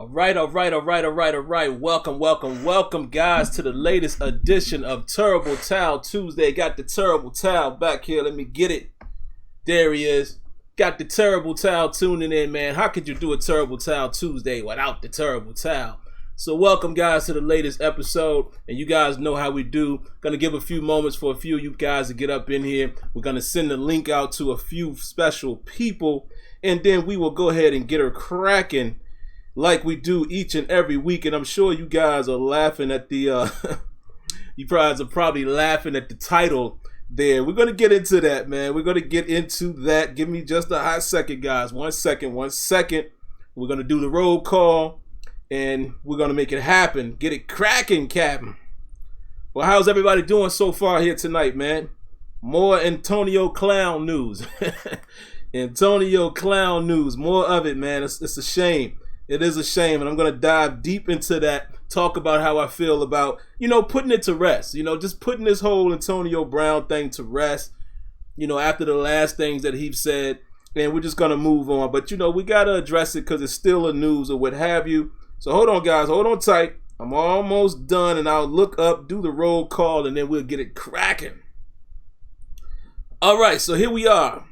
All right. Welcome, guys, to the latest edition of Terrible Towel Tuesday. Got the Terrible Towel back here. Let me get it. There he is. Got the Terrible Towel tuning in, man. How could you do a Terrible Towel Tuesday without the Terrible Towel? So welcome, guys, to the latest episode. And you guys know how we do. Gonna give a few moments for a few of you guys to get up in here. We're gonna send the link out to a few special people. And then we will go ahead and get her cracking like we do each and every week. And I'm sure you guys are laughing at the you guys are probably laughing at the title there. We're gonna get into that, man. We're gonna get into that. Give me just a hot second, guys. One second. We're gonna do the roll call and we're gonna make it happen. Get it cracking, Captain. Well, how's everybody doing so far here tonight, man? More Antonio Clown news. Antonio Clown news. More of it, man. It's a shame. It is a shame, and I'm going to dive deep into that, talk about how I feel about, putting it to rest, just putting this whole Antonio Brown thing to rest, after the last things that he said, and we're just going to move on. But, we got to address it because it's still a news or what have you. So hold on, guys. Hold on tight. I'm almost done, and I'll look up, do the roll call, and then we'll get it cracking. All right, so here we are.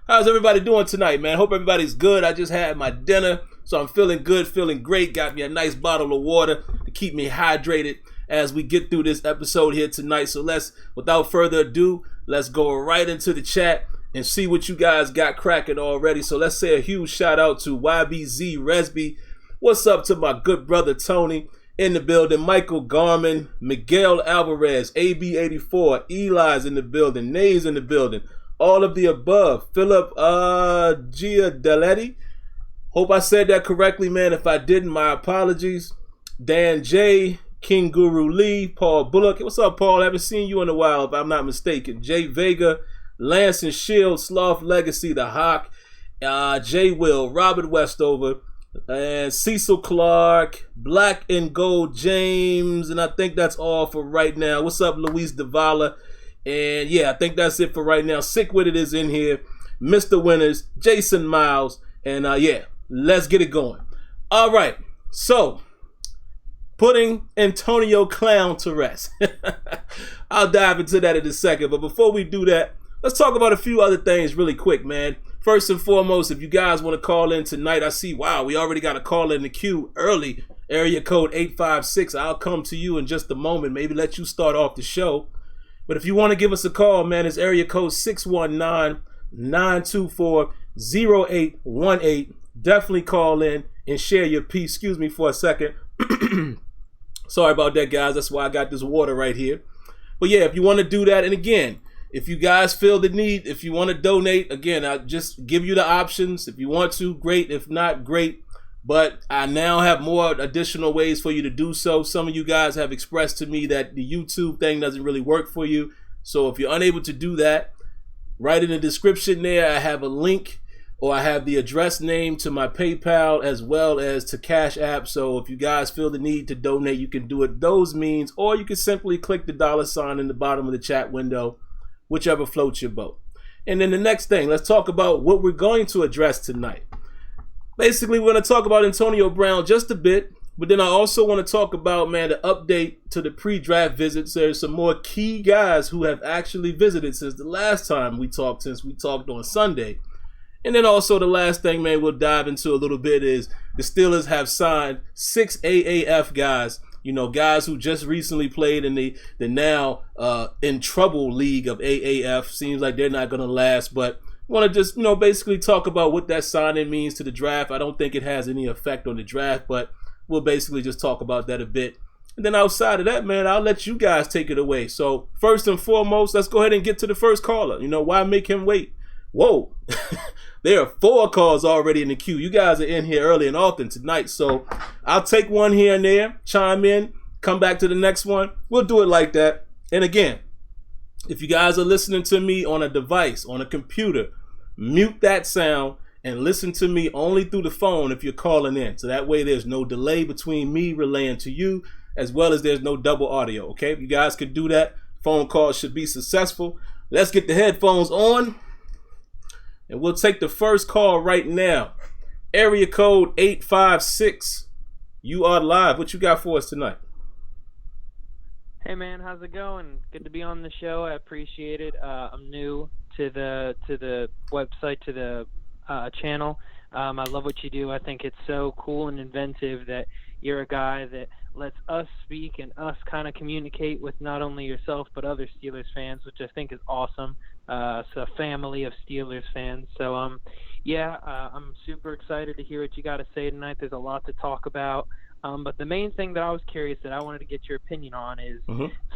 How's everybody doing tonight, man? Hope everybody's good. I just had my dinner, so I'm feeling good, feeling great. Got me a nice bottle of water to keep me hydrated as we get through this episode here tonight. So without further ado, let's go right into the chat and see what you guys got cracking already. So let's say a huge shout out to YBZ Resby. What's up to my good brother Tony in the building? Michael Garman, Miguel Alvarez, AB84, Eli's in the building, Nay's in the building. All of the above. Philip Giadelletti. Hope I said that correctly, man. If I didn't, my apologies. Dan J. King Guru Lee. Paul Bullock. What's up, Paul? Haven't seen you in a while, if I'm not mistaken. Jay Vega. Lance and Shield. Sloth Legacy. The Hawk. Jay Will. Robert Westover. And Cecil Clark. Black and Gold James. And I think that's all for right now. What's up, Luis Davala? And yeah, I think that's it for right now. Sick With It is in here. Mr. Winters, Jason Miles, and let's get it going. All right, so putting Antonio Clown to rest. I'll dive into that in a second, but before we do that, let's talk about a few other things really quick, man. First and foremost, if you guys want to call in tonight, I see, wow, we already got a call in the queue early. Area code 856. I'll come to you in just a moment, maybe let you start off the show. But if you want to give us a call, man, it's area code 619-924-0818. Definitely call in and share your piece. Excuse me for a second. Sorry about that, guys. That's why I got this water right here. But yeah, if you want to do that, and again, if you guys feel the need, if you want to donate, again, I'll just give you the options. If you want to, great. If not, great. But I now have more additional ways for you to do so. Some of you guys have expressed to me that the YouTube thing doesn't really work for you. So if you're unable to do that, write in the description there. I have a link, or I have the address name to my PayPal as well as to Cash App. So if you guys feel the need to donate, you can do it those means, or you can simply click the $ in the bottom of the chat window, whichever floats your boat. And then the next thing, let's talk about what we're going to address tonight. Basically, we're going to talk about Antonio Brown just a bit, but then I also want to talk about, man, the update to the pre-draft visits. There's some more key guys who have actually visited since the last time we talked, since we talked on Sunday. And then also the last thing, man, we'll dive into a little bit is the Steelers have signed 6 AAF guys, guys who just recently played in the now in trouble league of AAF. Seems like they're not going to last, but want to just, basically talk about what that signing means to the draft. I don't think it has any effect on the draft, but we'll basically just talk about that a bit. And then outside of that, man, I'll let you guys take it away. So first and foremost, let's go ahead and get to the first caller. Why make him wait? Whoa, there are 4 calls already in the queue. You guys are in here early and often tonight. So I'll take one here and there, chime in, come back to the next one. We'll do it like that. And again, if you guys are listening to me on a device, on a computer, mute that sound and listen to me only through the phone if you're calling in. So that way there's no delay between me relaying to you, as well as there's no double audio, okay? If you guys can do that, phone calls should be successful. Let's get the headphones on, and we'll take the first call right now. Area code 856. You are live. What you got for us tonight? Hey man, how's it going? Good to be on the show. I appreciate it. I'm new to the website, to the channel. I love what you do. I think it's so cool and inventive that you're a guy that lets us speak and us kind of communicate with not only yourself but other Steelers fans, which I think is awesome. It's a family of Steelers fans. So I'm super excited to hear what you got to say tonight. There's a lot to talk about. But the main thing that I was curious that I wanted to get your opinion on is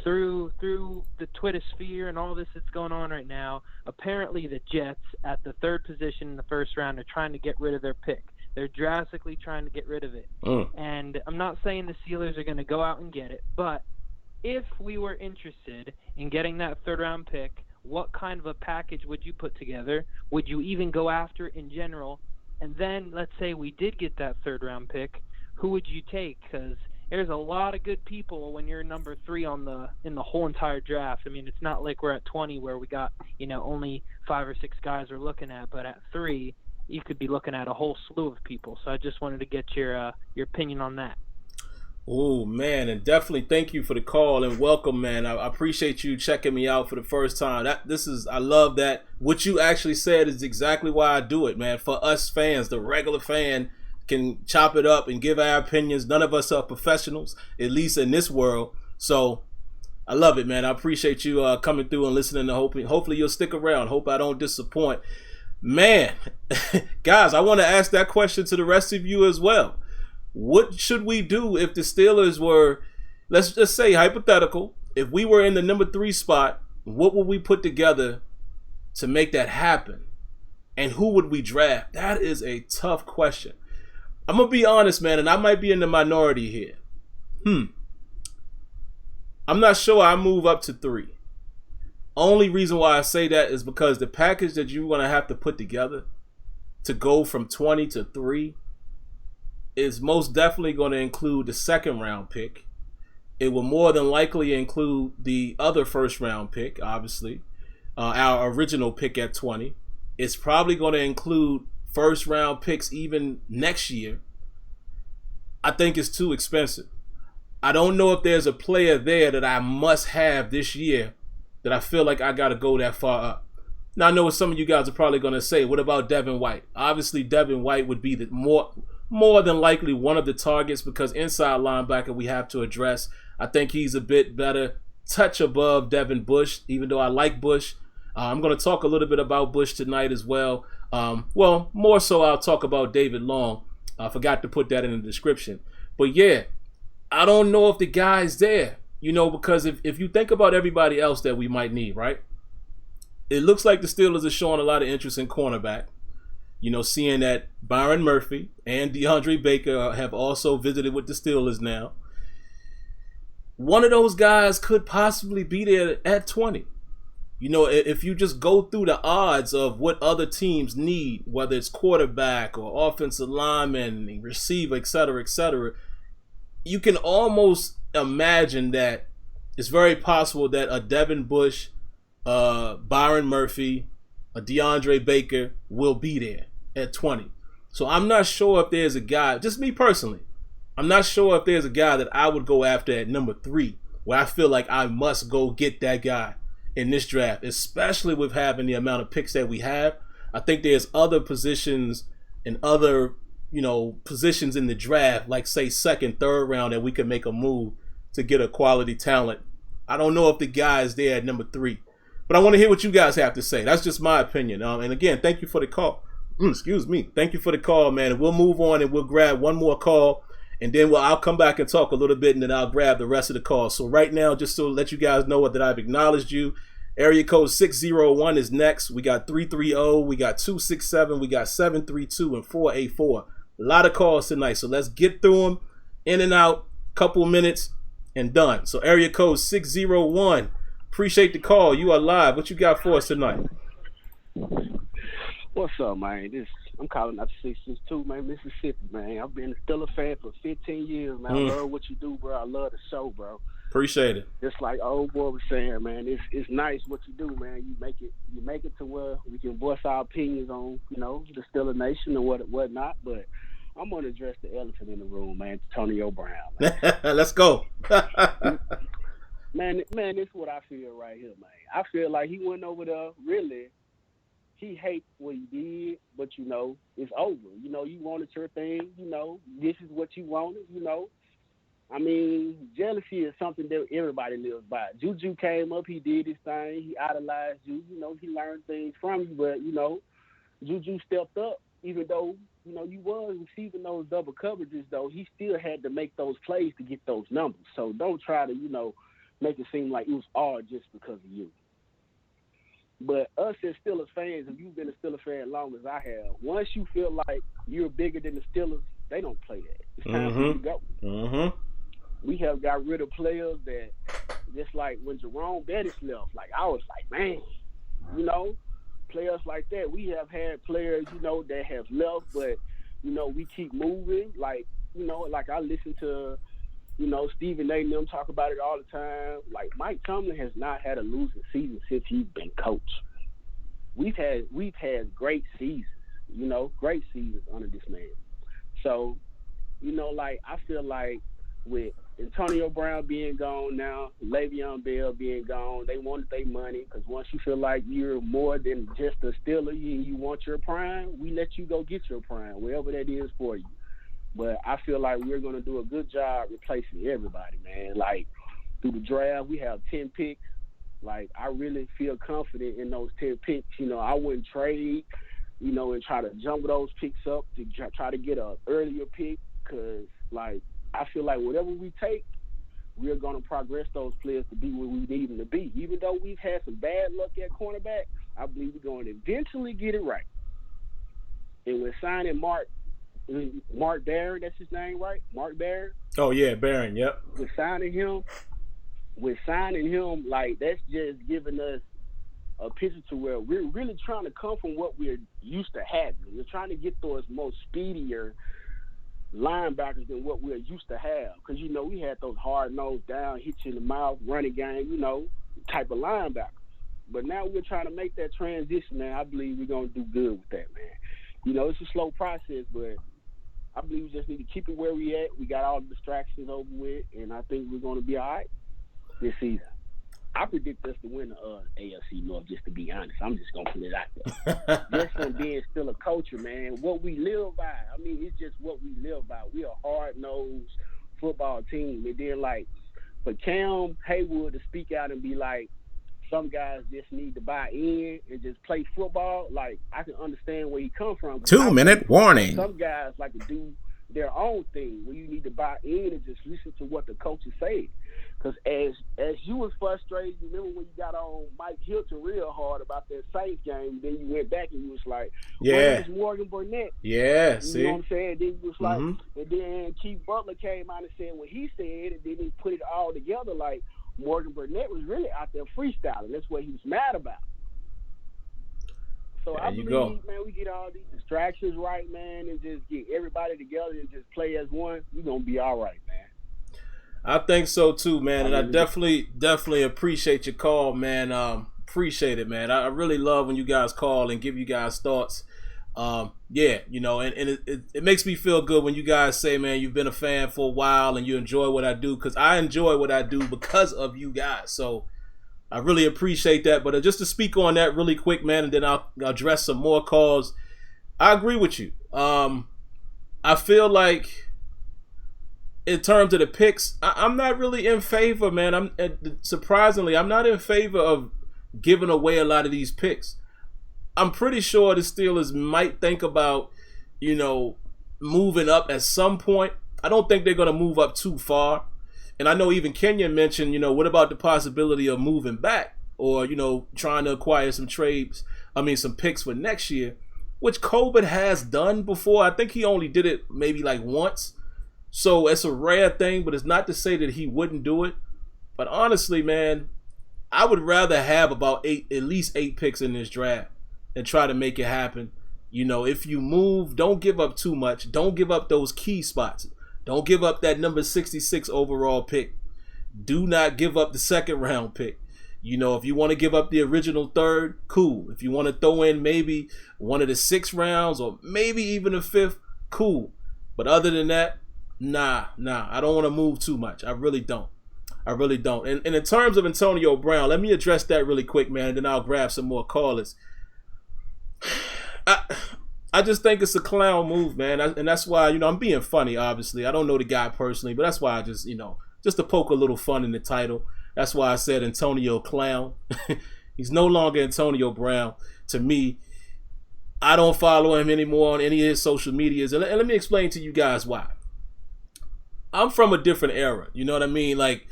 through the Twitter sphere and all this that's going on right now, apparently the Jets at the third position in the first round are trying to get rid of their pick. They're drastically trying to get rid of it. And I'm not saying the Steelers are going to go out and get it, but if we were interested in getting that third-round pick, what kind of a package would you put together? Would you even go after it in general? And then let's say we did get that third-round pick, who would you take? Because there's a lot of good people when you're number 3 in the whole entire draft. I mean, it's not like we're at 20 where we got only 5 or 6 guys we're looking at, but at 3 you could be looking at a whole slew of people. So I just wanted to get your opinion on that. Oh man, and definitely thank you for the call and welcome, man. I appreciate you checking me out for the first time. I love that. What you actually said is exactly why I do it, man. For us fans, the regular fan can chop it up and give our opinions. None of us are professionals, at least in this world. So I love it, man. I appreciate you coming through and listening. Hopefully you'll stick around. Hope I don't disappoint. Man, guys, I want to ask that question to the rest of you as well. What should we do if the Steelers were, let's just say hypothetical, if we were in the number 3 spot, what would we put together to make that happen? And who would we draft? That is a tough question. I'm going to be honest, man, and I might be in the minority here. I'm not sure I move up to 3. Only reason why I say that is because the package that you're going to have to put together to go from 20 to 3 is most definitely going to include the second round pick. It will more than likely include the other first round pick, obviously, our original pick at 20. It's probably going to include first round picks even next year. I think it's too expensive. I don't know if there's a player there that I must have this year that I feel like I got to go that far up. Now, I know what some of you guys are probably going to say. What about Devin White? Obviously, Devin White would be the more than likely one of the targets because inside linebacker we have to address. I think he's a bit better, touch above Devin Bush, even though I like Bush. I'm going to talk a little bit about Bush tonight as well. More so I'll talk about David Long. I forgot to put that in the description. But yeah, I don't know if the guy's there, because if you think about everybody else that we might need, right? It looks like the Steelers are showing a lot of interest in cornerback. Seeing that Byron Murphy and DeAndre Baker have also visited with the Steelers now. One of those guys could possibly be there at 20. If you just go through the odds of what other teams need, whether it's quarterback or offensive lineman, receiver, etc., you can almost imagine that it's very possible that a Devin Bush, Byron Murphy, a DeAndre Baker will be there at 20. So I'm not sure if there's a guy, just me personally, I'm not sure if there's a guy that I would go after at number 3 where I feel like I must go get that guy in this draft, especially with having the amount of picks that we have. I think there's other positions and other, positions in the draft, like say second, third round, that we could make a move to get a quality talent. I don't know if the guy is there at number 3, but I want to hear what you guys have to say. That's just my opinion. And again, thank you for the call. Excuse me. Thank you for the call, man. And we'll move on and we'll grab one more call. And then I'll come back and talk a little bit, and then I'll grab the rest of the calls. So right now, just to let you guys know that I've acknowledged you, area code 601 is next. We got 330, we got 267, we got 732, and 484. A lot of calls tonight, so let's get through them. In and out, couple minutes, and done. So area code 601. Appreciate the call. You are live. What you got for us tonight? What's up, man? I'm calling out 662, man, Mississippi, man. I've been a Steelers fan for 15 years, man. I love what you do, bro. I love the show, bro. Appreciate it. Just like old boy was saying, man, it's nice what you do, man. You make it to where we can voice our opinions on, the Steelers Nation and whatnot. But I'm gonna address the elephant in the room, man. Antonio Brown. Man. Let's go. man, this is what I feel right here, man. I feel like he went over there. Really, he hates what he did, but it's over. You wanted your thing. This is what you wanted. I mean, jealousy is something that everybody lives by. Juju came up, he did his thing, he idolized you, he learned things from you, but, Juju stepped up, even though, you was receiving those double coverages, though, he still had to make those plays to get those numbers. So don't try to, make it seem like it was all just because of you. But us as Steelers fans, if you've been a Steelers fan as long as I have, once you feel like you're bigger than the Steelers, they don't play that. It's time for you to go. Mm-hmm. We have got rid of players that, just like when Jerome Bettis left, like I was like, man, players like that. We have had players, that have left, but, we keep moving. Like I listen to, Stephen A. and them talk about it all the time. Like Mike Tomlin has not had a losing season since he's been coach. We've had great seasons, great seasons under this man. So, I feel like with Antonio Brown being gone now, Le'Veon Bell being gone, they wanted their money because once you feel like you're more than just a Steeler and you want your prime, we let you go get your prime, wherever that is for you. But I feel like we're going to do a good job replacing everybody, man. Like, through the draft, we have 10 picks. Like, I really feel confident in those 10 picks. I wouldn't trade, and try to jump those picks up to try to get an earlier pick because, like, I feel like whatever we take, we're going to progress those players to be where we need them to be. Even though we've had some bad luck at cornerback, I believe we're going to eventually get it right. And we're signing Mark Barron, that's his name, right? Mark Barron? Oh, yeah, Barron, yep. We're signing him, like, that's just giving us a picture to where we're really trying to come from what we're used to having. We're trying to get those most speedier linebackers than what we're used to have. Because, we had those hard-nosed down, hit you in the mouth, running game, type of linebackers. But now we're trying to make that transition, man. I believe we're going to do good with that, man. It's a slow process, but I believe we just need to keep it where we at. We got all the distractions over with, and I think we're going to be all right this season. I predict us to win the AFC North, just to be honest. I'm just going to put it out there. Just from being still a culture, man. What we live by. I mean, it's just what we live by. We're a hard-nosed football team. And then, like, for Cam Haywood to speak out and be like, some guys just need to buy in and just play football, like, I can understand where he comes from. 2-minute warning. Some guys like to do their own thing where you need to buy in and just listen to what the coaches say. Because as you was frustrated, you remember when you got on Mike Hilton real hard about that Saints game, then you went back and you was like, yeah, it's Morgan Burnett. Yeah, see? You know what I'm saying? Then you was like, and then Keith Butler came out and said what he said, and then he put it all together like Morgan Burnett was really out there freestyling. That's what he was mad about. So I believe, man, we get all these distractions right, man, and just get everybody together and just play as one. We're going to be all right, man. I think so too, man, and I definitely appreciate your call, man. Appreciate it, man. I really love when you guys call and give you guys thoughts. And it makes me feel good when you guys say, man, you've been a fan for a while and you enjoy what I do, because I enjoy what I do because of you guys. So I really appreciate that. But just to speak on that really quick, man, and then I'll address some more calls. I agree with you. I feel like, in terms of the picks, I'm not really in favor, man. Surprisingly, I'm not in favor of giving away a lot of these picks. I'm pretty sure the Steelers might think about, moving up at some point. I don't think they're going to move up too far. And I know even Kenyon mentioned, what about the possibility of moving back or, trying to acquire some picks for next year, which Colbert has done before. I think he only did it maybe like once. So it's a rare thing, but it's not to say that he wouldn't do it. But honestly, man, I would rather have about at least 8 picks in this draft and try to make it happen. If you move, don't give up too much. Don't give up those key spots. Don't give up that number 66 overall pick. Do not give up the second round pick. You know, if you want to give up the original third, cool. If you want to throw in maybe one of the 6 rounds or maybe even the 5th, cool. But other than that, nah. I don't want to move too much. I really don't. And in terms of Antonio Brown, let me address that really quick, man, and then I'll grab some more callers. I just think it's a clown move, man. And that's why, you know, I'm being funny, obviously. I don't know the guy personally, but that's why I just, you know, just to poke a little fun in the title. That's why I said Antonio Clown. He's no longer Antonio Brown. To me, I don't follow him anymore on any of his social medias. And let me explain to you guys why. I'm from a different era. You know what I mean? Like,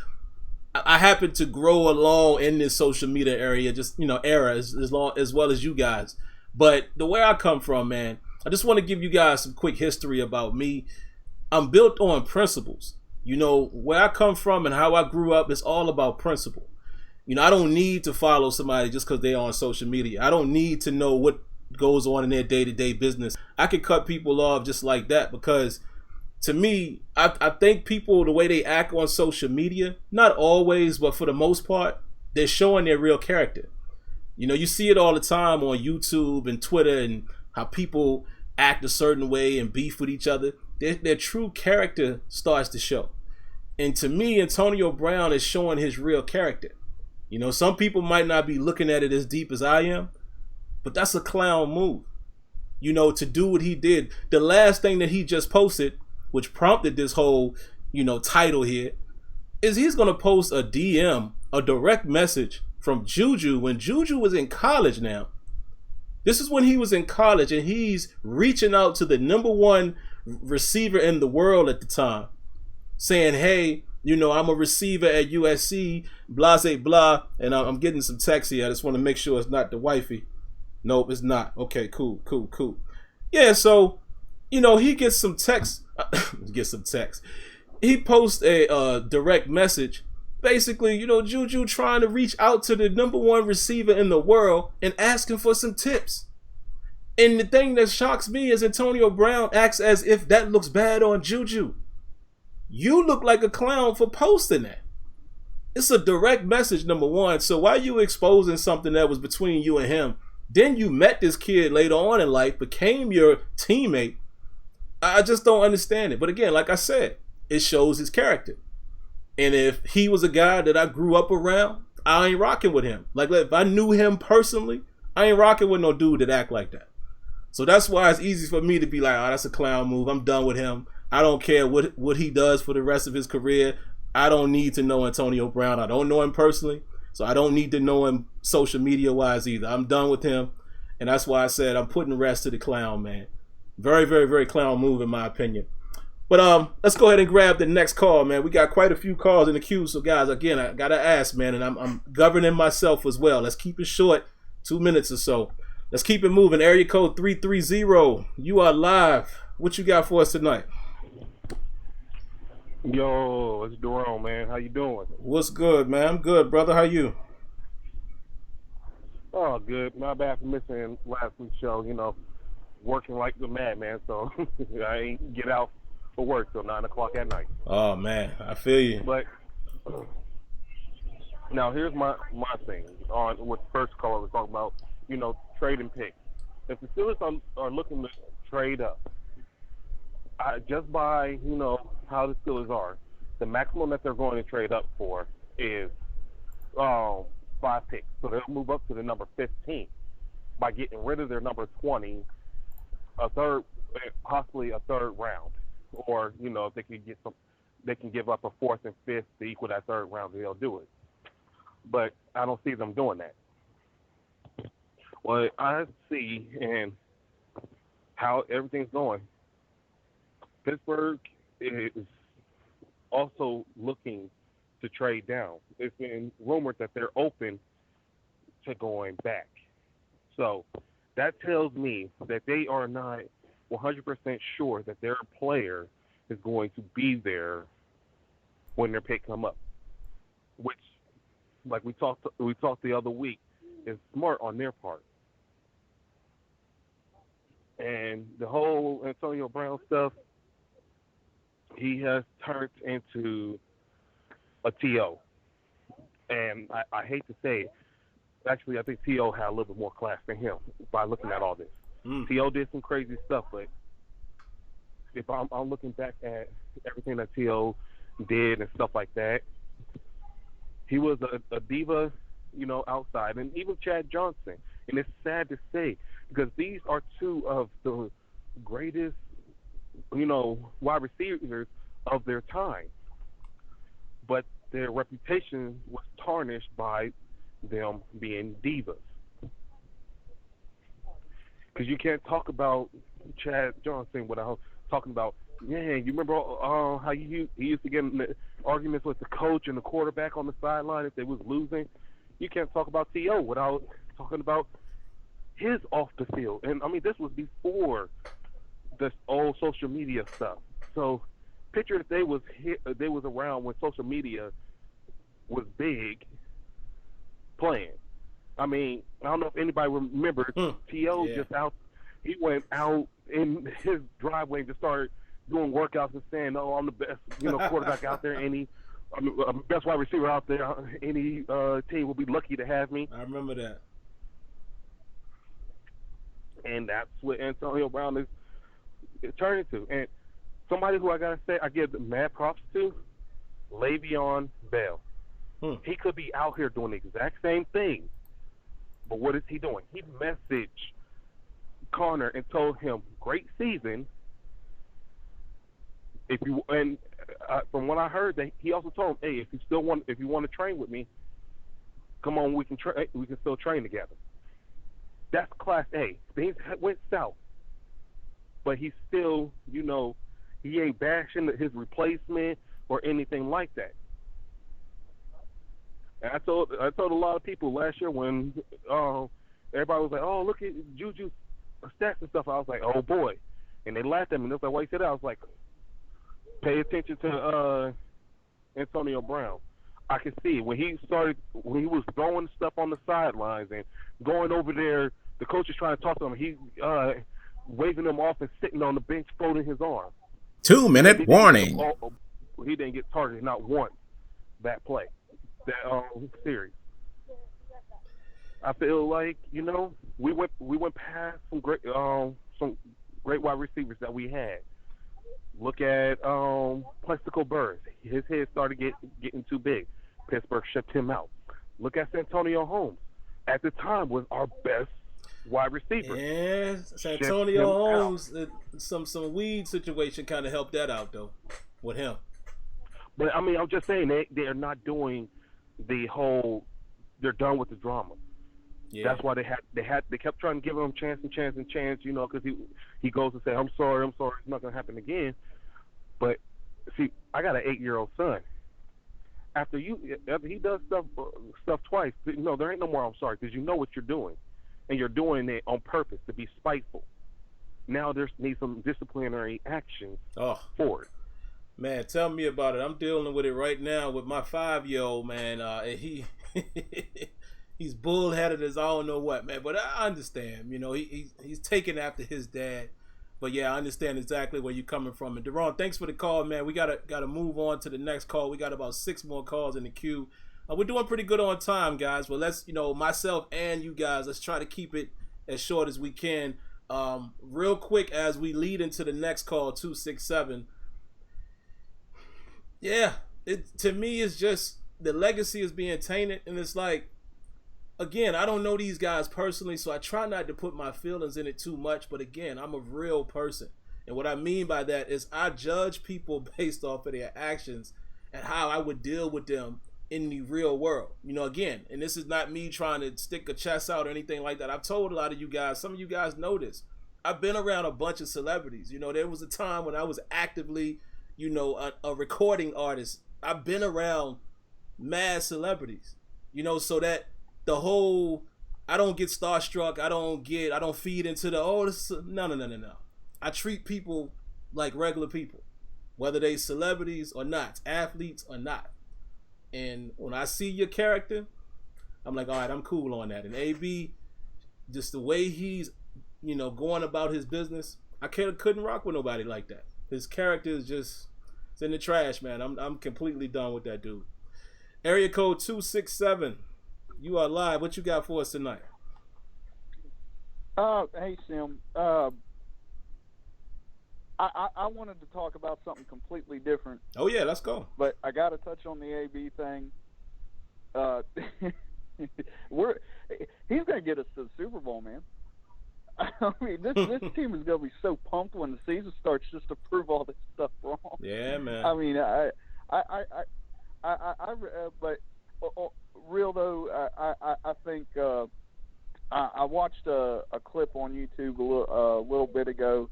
I happen to grow along in this social media area, just, you know, era as well as you guys. But the way I come from, man, I just want to give you guys some quick history about me. I'm built on principles. You know, where I come from and how I grew up is all about principle. You know, I don't need to follow somebody just because they're on social media. I don't need to know what goes on in their day-to-day business. I can cut people off just like that because, to me, I think people, the way they act on social media, not always, but for the most part, they're showing their real character. You know, you see it all the time on YouTube and Twitter and how people act a certain way and beef with each other. Their true character starts to show. And to me, Antonio Brown is showing his real character. You know, some people might not be looking at it as deep as I am, but that's a clown move. You know, to do what he did. The last thing that he just posted, which prompted this whole, you know, title here, is he's going to post a DM, a direct message from Juju when Juju was in college now. This is when he was in college, and he's reaching out to the #1 receiver in the world at the time, saying, hey, you know, I'm a receiver at USC, blah, blah, blah. And I'm getting some text here. I just want to make sure it's not the wifey. Nope, it's not. Okay, cool. Yeah, so, you know, he gets some text. He posts a direct message. Basically, you know, Juju trying to reach out to the #1 receiver in the world and asking for some tips. And the thing that shocks me is Antonio Brown acts as if that looks bad on Juju. You look like a clown for posting that. It's a direct message, #1. So why are you exposing something that was between you and him? Then you met this kid later on in life, became your teammate. I just don't understand it. But again, like I said, it shows his character. And if he was a guy that I grew up around, I ain't rocking with him. Like, if I knew him personally, I ain't rocking with no dude that act like that. So that's why it's easy for me to be like, oh, that's a clown move. I'm done with him. I don't care what he does for the rest of his career. I don't need to know Antonio Brown. I don't know him personally, so I don't need to know him social media-wise either. I'm done with him, and that's why I said I'm putting rest to the clown, man. Very, very, very clown move in my opinion. But let's go ahead and grab the next call, man. We got quite a few calls in the queue, so guys, again, I gotta ask, man, and I'm governing myself as well. Let's keep it short, 2 minutes or so. Let's keep it moving. Area code 330. You are live. What you got for us tonight? Yo, it's Jerome, man. How you doing? What's good, man? I'm good, brother. How you? Oh, good. Not bad for missing last week's show. You know, working like the madman, so I ain't get out for work till 9 o'clock at night. Oh man, I feel you. But now here's my thing on what the first caller was talking about. You know, trading picks. If the Steelers are looking to trade up, just by, you know, how the Steelers are, the maximum that they're going to trade up for is 5 picks. So they'll move up to the number 15 by getting rid of their number 20, possibly a third round. Or, you know, if they can give up a 4th and 5th to equal that third round, they'll do it. But I don't see them doing that. What I see and how everything's going, Pittsburgh is also looking to trade down. It's been rumored that they're open to going back. So that tells me that they are not 100% sure that their player is going to be there when their pick come up, which, like we talked the other week, is smart on their part. And the whole Antonio Brown stuff, he has turned into a T.O. And I hate to say it. Actually, I think T.O. had a little bit more class than him by looking at all this. T.O. did some crazy stuff, but if I'm looking back at everything that T.O. did and stuff like that, he was a diva, outside. And even Chad Johnson. And it's sad to say because these are two of the greatest, wide receivers of their time. But their reputation was tarnished by them being divas. Because you can't talk about Chad Johnson without talking about, you remember how he used to get in arguments with the coach and the quarterback on the sideline if they was losing? You can't talk about T.O. without talking about his off the field. And, this was before this old social media stuff. So picture if they was around when social media was big playing. I don't know if anybody remembers T.O. He went out in his driveway and just started doing workouts and saying, I'm the best, quarterback out there. I'm the best wide receiver out there. Any team will be lucky to have me. I remember that. And that's what Antonio Brown is turning to. And somebody who I got to say I give mad props to, Le'Veon Bell. He could be out here doing the exact same thing, but what is he doing? He messaged Connor and told him, "Great season. From what I heard, that he also told him, "Hey, if you want to train with me, come on, we can still train together." That's Class A. Things went south, but he's still, he ain't bashing his replacement or anything like that. And I told a lot of people last year when everybody was like, "Oh, look at Juju's stats and stuff." I was like, "Oh boy," and they laughed at me. They was like, "Why you said that?" I was like, "Pay attention to Antonio Brown." I could see when he was throwing stuff on the sidelines and going over there. The coach is trying to talk to him. He waving them off and sitting on the bench, folding his arm. 2-minute warning. He didn't get targeted not once that play. That series. I feel like we went past some great wide receivers that we had. Look at Plaxico Burress. His head started getting too big. Pittsburgh shipped him out. Look at Santonio Holmes. At the time was our best wide receiver. Yeah, Santonio Holmes. Some weed situation kind of helped that out though with him. But I'm just saying they are not doing the whole. They're done with the drama. Yeah. That's why they kept trying to give him chance, because he goes to say, I'm sorry, it's not gonna happen again. But see, I got an 8-year-old son. After he does stuff twice, there ain't no more I'm sorry, because you know what you're doing, and you're doing it on purpose to be spiteful. Now there's need some disciplinary actions for it. Man, tell me about it. I'm dealing with it right now with my 5-year-old, man. He's bullheaded as I don't know what, man. But I understand. He's taking after his dad. But yeah, I understand exactly where you're coming from. And Deron, thanks for the call, man. We gotta move on to the next call. We got about 6 more calls in the queue. We're doing pretty good on time, guys. But let's, myself and you guys, let's try to keep it as short as we can. Real quick as we lead into the next call, 267. Yeah, to me it's just the legacy is being tainted, and it's like, again, I don't know these guys personally, so I try not to put my feelings in it too much. But again, I'm a real person, and what I mean by that is I judge people based off of their actions and how I would deal with them in the real world. Again, and this is not me trying to stick a chest out or anything like that. I've told a lot of you guys, some of you guys know this. I've been around a bunch of celebrities. There was a time when I was actively a recording artist. I've been around mad celebrities, so that the whole, I don't get starstruck. I don't feed into the, no. I treat people like regular people, whether they celebrities or not, athletes or not. And when I see your character, I'm like, all right, I'm cool on that. And AB, just the way he's, going about his business, I couldn't rock with nobody like that. His character is just, it's in the trash, man. I'm completely done with that dude. Area code 267. You are live. What you got for us tonight? Hey, Sim. I wanted to talk about something completely different. Oh, yeah, let's go. But I got to touch on the AB thing. He's going to get us to the Super Bowl, man. I mean, this team is going to be so pumped when the season starts just to prove all this stuff wrong. Yeah, man. I mean, but real though, I think I watched a clip on YouTube a little bit ago.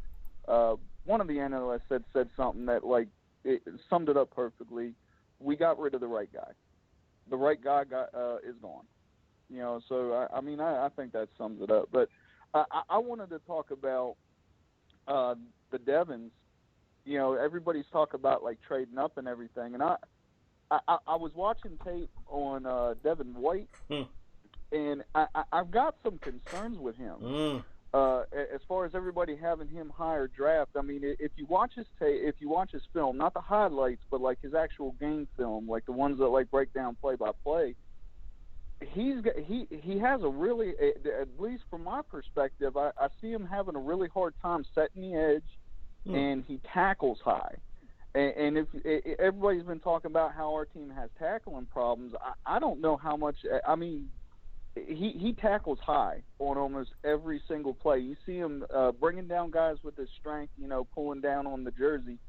One of the analysts said something that it summed it up perfectly. We got rid of the right guy. The right guy is gone. You know, so I think that sums it up. But I wanted to talk about the Devons. You know, everybody's talking about trading up and everything, and I was watching tape on Devin White, and I've got some concerns with him. As far as everybody having him higher draft, I mean, if you watch his tape, if you watch his film, not the highlights, but his actual game film, the ones that break down play by play. He has a really, at least from my perspective, I see him having a really hard time setting the edge, and he tackles high. And if everybody's been talking about how our team has tackling problems, I don't know how much. I mean, he tackles high on almost every single play. You see him bringing down guys with his strength, pulling down on the jersey.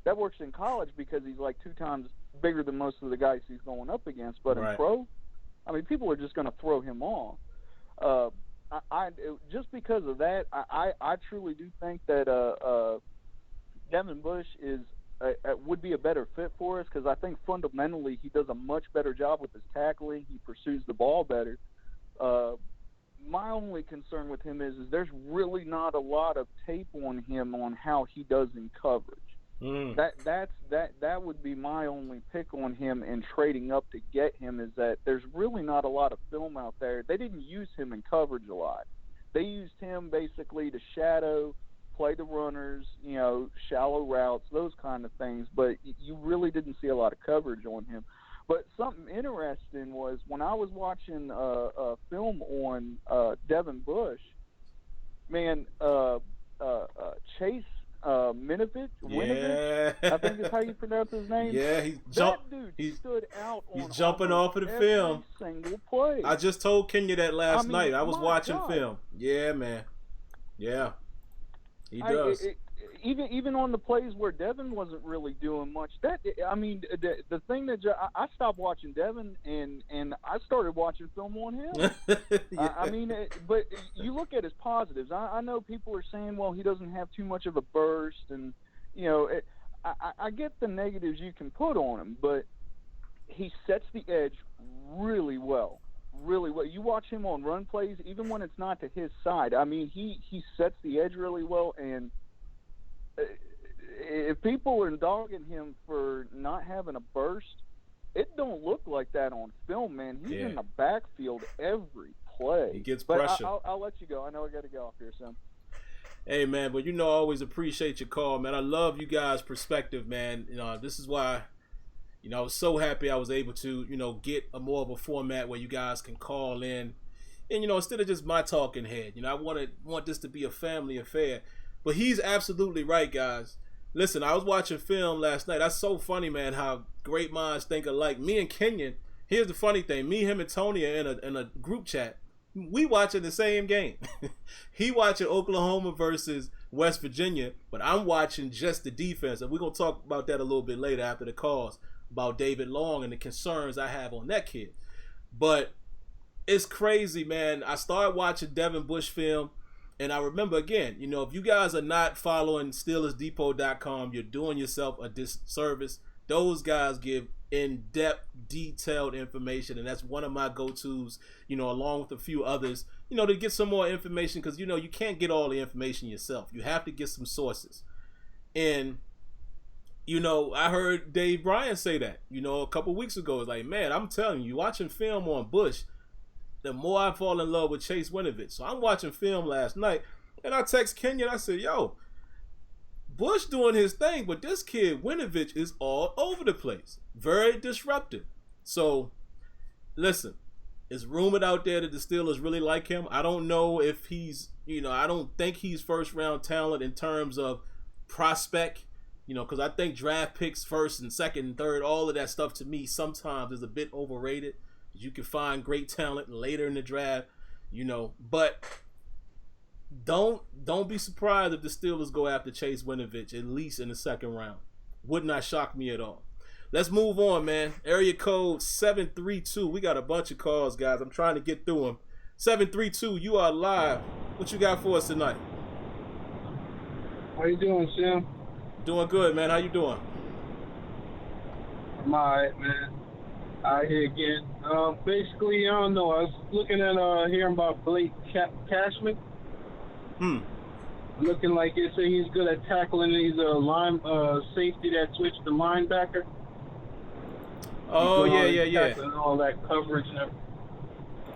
That works in college because he's 2 times bigger than most of the guys he's going up against. But in pro, I mean, people are just going to throw him off. Just because of that, I truly do think that Devin Bush would be a better fit for us because I think fundamentally he does a much better job with his tackling. He pursues the ball better. My only concern with him is there's really not a lot of tape on him on how he does in coverage. That would be my only pick on him in trading up to get him is that there's really not a lot of film out there. They didn't use him in coverage a lot. They used him basically to shadow, play the runners, shallow routes, those kind of things. But you really didn't see a lot of coverage on him. But something interesting was when I was watching a film on Devin Bush, man, Chase Winovich, I think is how you pronounce his name. Yeah, he stood out on he's jumping off of the film. Single play. I just told Kenya that last night. I was watching film. Yeah, man. Yeah, he does. Even on the plays where Devin wasn't really doing much, the thing that I stopped watching Devin and I started watching film on him. Yeah. But you look at his positives. I know people are saying, well, he doesn't have too much of a burst, and I get the negatives you can put on him, but he sets the edge really well. Really well. You watch him on run plays, even when it's not to his side. I mean, he sets the edge really well, and if people are dogging him for not having a burst, it don't look like that on film, man. He's in the backfield every play. He gets pressure. I'll let you go. I know I got to go off here soon. Hey, man, but I always appreciate your call, man. I love you guys' perspective, man. This is why, I was so happy I was able to, get a more of a format where you guys can call in. And, instead of just my talking head, I want this to be a family affair. But he's absolutely right, guys. Listen, I was watching film last night. That's so funny, man, how great minds think alike. Me and Kenyon, here's the funny thing. Me, him, and Tony are in a group chat. We watching the same game. He watching Oklahoma versus West Virginia, but I'm watching just the defense. And we're going to talk about that a little bit later after the calls, about David Long and the concerns I have on that kid. But it's crazy, man. I started watching Devin Bush film. And I remember, again, if you guys are not following SteelersDepot.com, you're doing yourself a disservice. Those guys give in-depth, detailed information, and that's one of my go-tos, along with a few others, to get some more information because, you can't get all the information yourself. You have to get some sources. And, I heard Dave Bryan say that, a couple weeks ago. It's like, man, I'm telling you, watching film on Bush, the more I fall in love with Chase Winovich. So I'm watching film last night, and I text Kenya, and I said, yo, Bush doing his thing, but this kid Winovich is all over the place. Very disruptive. So listen, it's rumored out there that the Steelers really like him. I don't know if he's, I don't think he's first round talent in terms of prospect, because I think draft picks first and second and third, all of that stuff to me sometimes is a bit overrated. You can find great talent later in the draft, but don't be surprised if the Steelers go after Chase Winovich at least in the second round. Would not shock me at all. Let's move on, man. Area code 732. We got a bunch of calls, guys. I'm trying to get through them. 732, you are live. What you got for us tonight? How you doing, Sim? Doing good, man. How you doing? I'm alright, man. Out here again. Basically, I don't know. I was looking at hearing about Blake Cashman. Looking like they say he's good at tackling. He's a safety that switched to linebacker. Oh, yeah. And all that coverage and everything.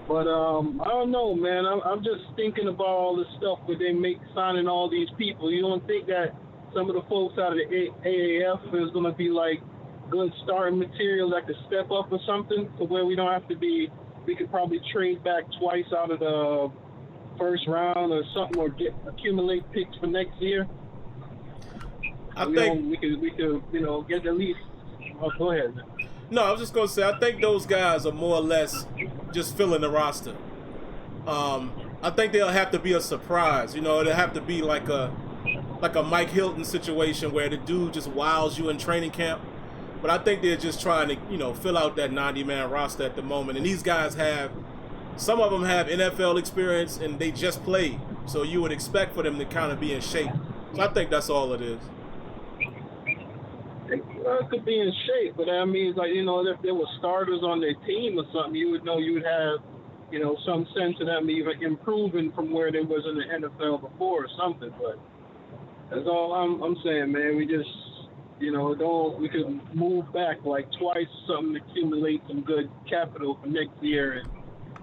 But I don't know, man. I'm just thinking about all the stuff where they signing all these people. You don't think that some of the folks out of the AAF is going to be like good starting material that could step up or something to where we don't have to be, we could probably trade back twice out of the first round or something, or accumulate picks for next year. I think we could get at least. Oh, go ahead, man. No, I was just gonna say I think those guys are more or less just filling the roster. I think they'll have to be a surprise. It'll have to be like a Mike Hilton situation where the dude just wows you in training camp. But I think they're just trying to fill out that 90-man roster at the moment. And these guys some of them have NFL experience and they just played, so you would expect for them to kind of be in shape. So I think that's all it is. It could be in shape, but I mean, it's like, if there were starters on their team or something, you would know you would have, some sense of them even improving from where they was in the NFL before or something. But that's all I'm saying, man. We just, we could move back like twice or something to accumulate some good capital for next year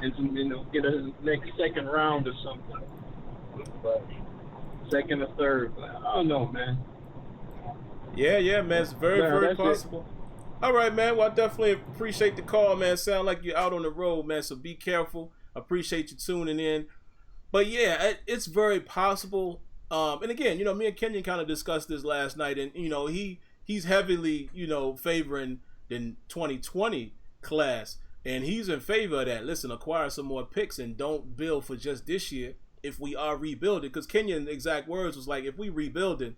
and some, get a next second round or something. But second or third, but I don't know, man. Yeah, man. It's very possible. All right, man. Well, I definitely appreciate the call, man. Sound like you're out on the road, man, so be careful. Appreciate you tuning in. But, yeah, it's very possible. And, again, me and Kenyon kind of discussed this last night, and, he's heavily, favoring the 2020 class, and he's in favor of that. Listen, acquire some more picks and don't build for just this year if we are rebuilding. Because Kenyon's exact words was like, if we rebuilding,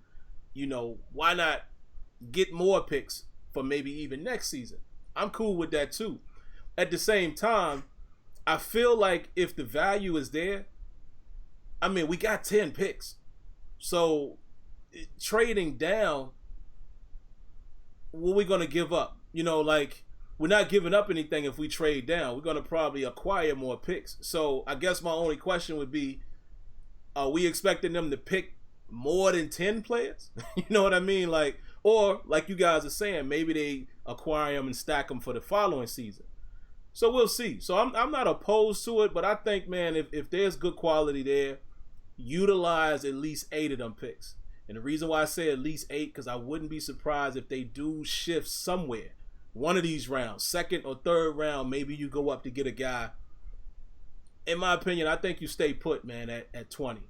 why not get more picks for maybe even next season? I'm cool with that too. At the same time, I feel like if the value is there, I mean, we got 10 picks. So trading down, what are we going to give up? We're not giving up anything if we trade down. We're going to probably acquire more picks. So I guess my only question would be, are we expecting them to pick more than 10 players? You know what I mean? Or like you guys are saying, maybe they acquire them and stack them for the following season. So we'll see. So I'm not opposed to it, but I think, man, if there's good quality there, utilize at least 8 of them picks. And the reason why I say at least 8, because I wouldn't be surprised if they do shift somewhere. One of these rounds, second or third round, maybe you go up to get a guy. In my opinion, I think you stay put, man, at 20.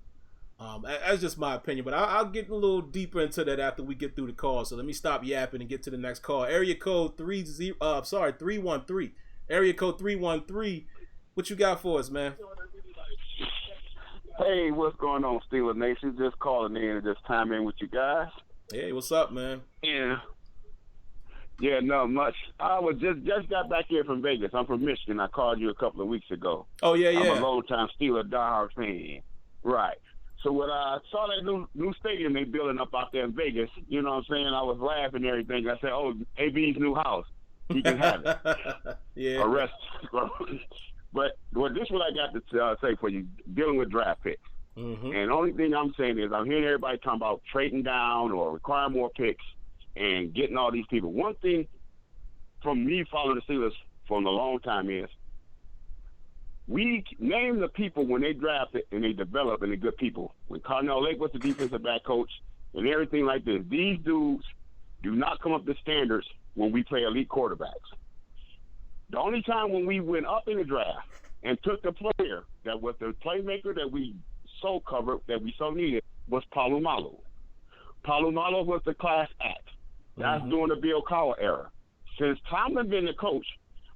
That's just my opinion, but I'll get a little deeper into that after we get through the call. So let me stop yapping and get to the next call. Area code 313. Area code 313. What you got for us, man? Hey, what's going on, Steelers Nation? Just calling in and just chime in with you guys. Hey, what's up, man? Yeah, not much. I was just got back here from Vegas. I'm from Michigan. I called you a couple of weeks ago. Oh, yeah. I'm a long-time Steelers diehard fan. Right. So when I saw that new stadium they building up out there in Vegas, you know what I'm saying, I was laughing and everything. I said, oh, AB's new house. He can have it. Yeah. Arrest. But this is what I got to say for you, dealing with draft picks. Mm-hmm. And the only thing I'm saying is I'm hearing everybody talking about trading down or requiring more picks and getting all these people. One thing from me following the Steelers for a long time is we name the people when they draft it and they develop and they're good people. When Carnell Lake was the defensive back coach and everything like this, these dudes do not come up to standards when we play elite quarterbacks. The only time when we went up in the draft and took the player that was the playmaker that we so covered, that we so needed, was Palomalo. Palomalo was the class act. That's during the Bill Cowher era. Since Tomlin been the coach,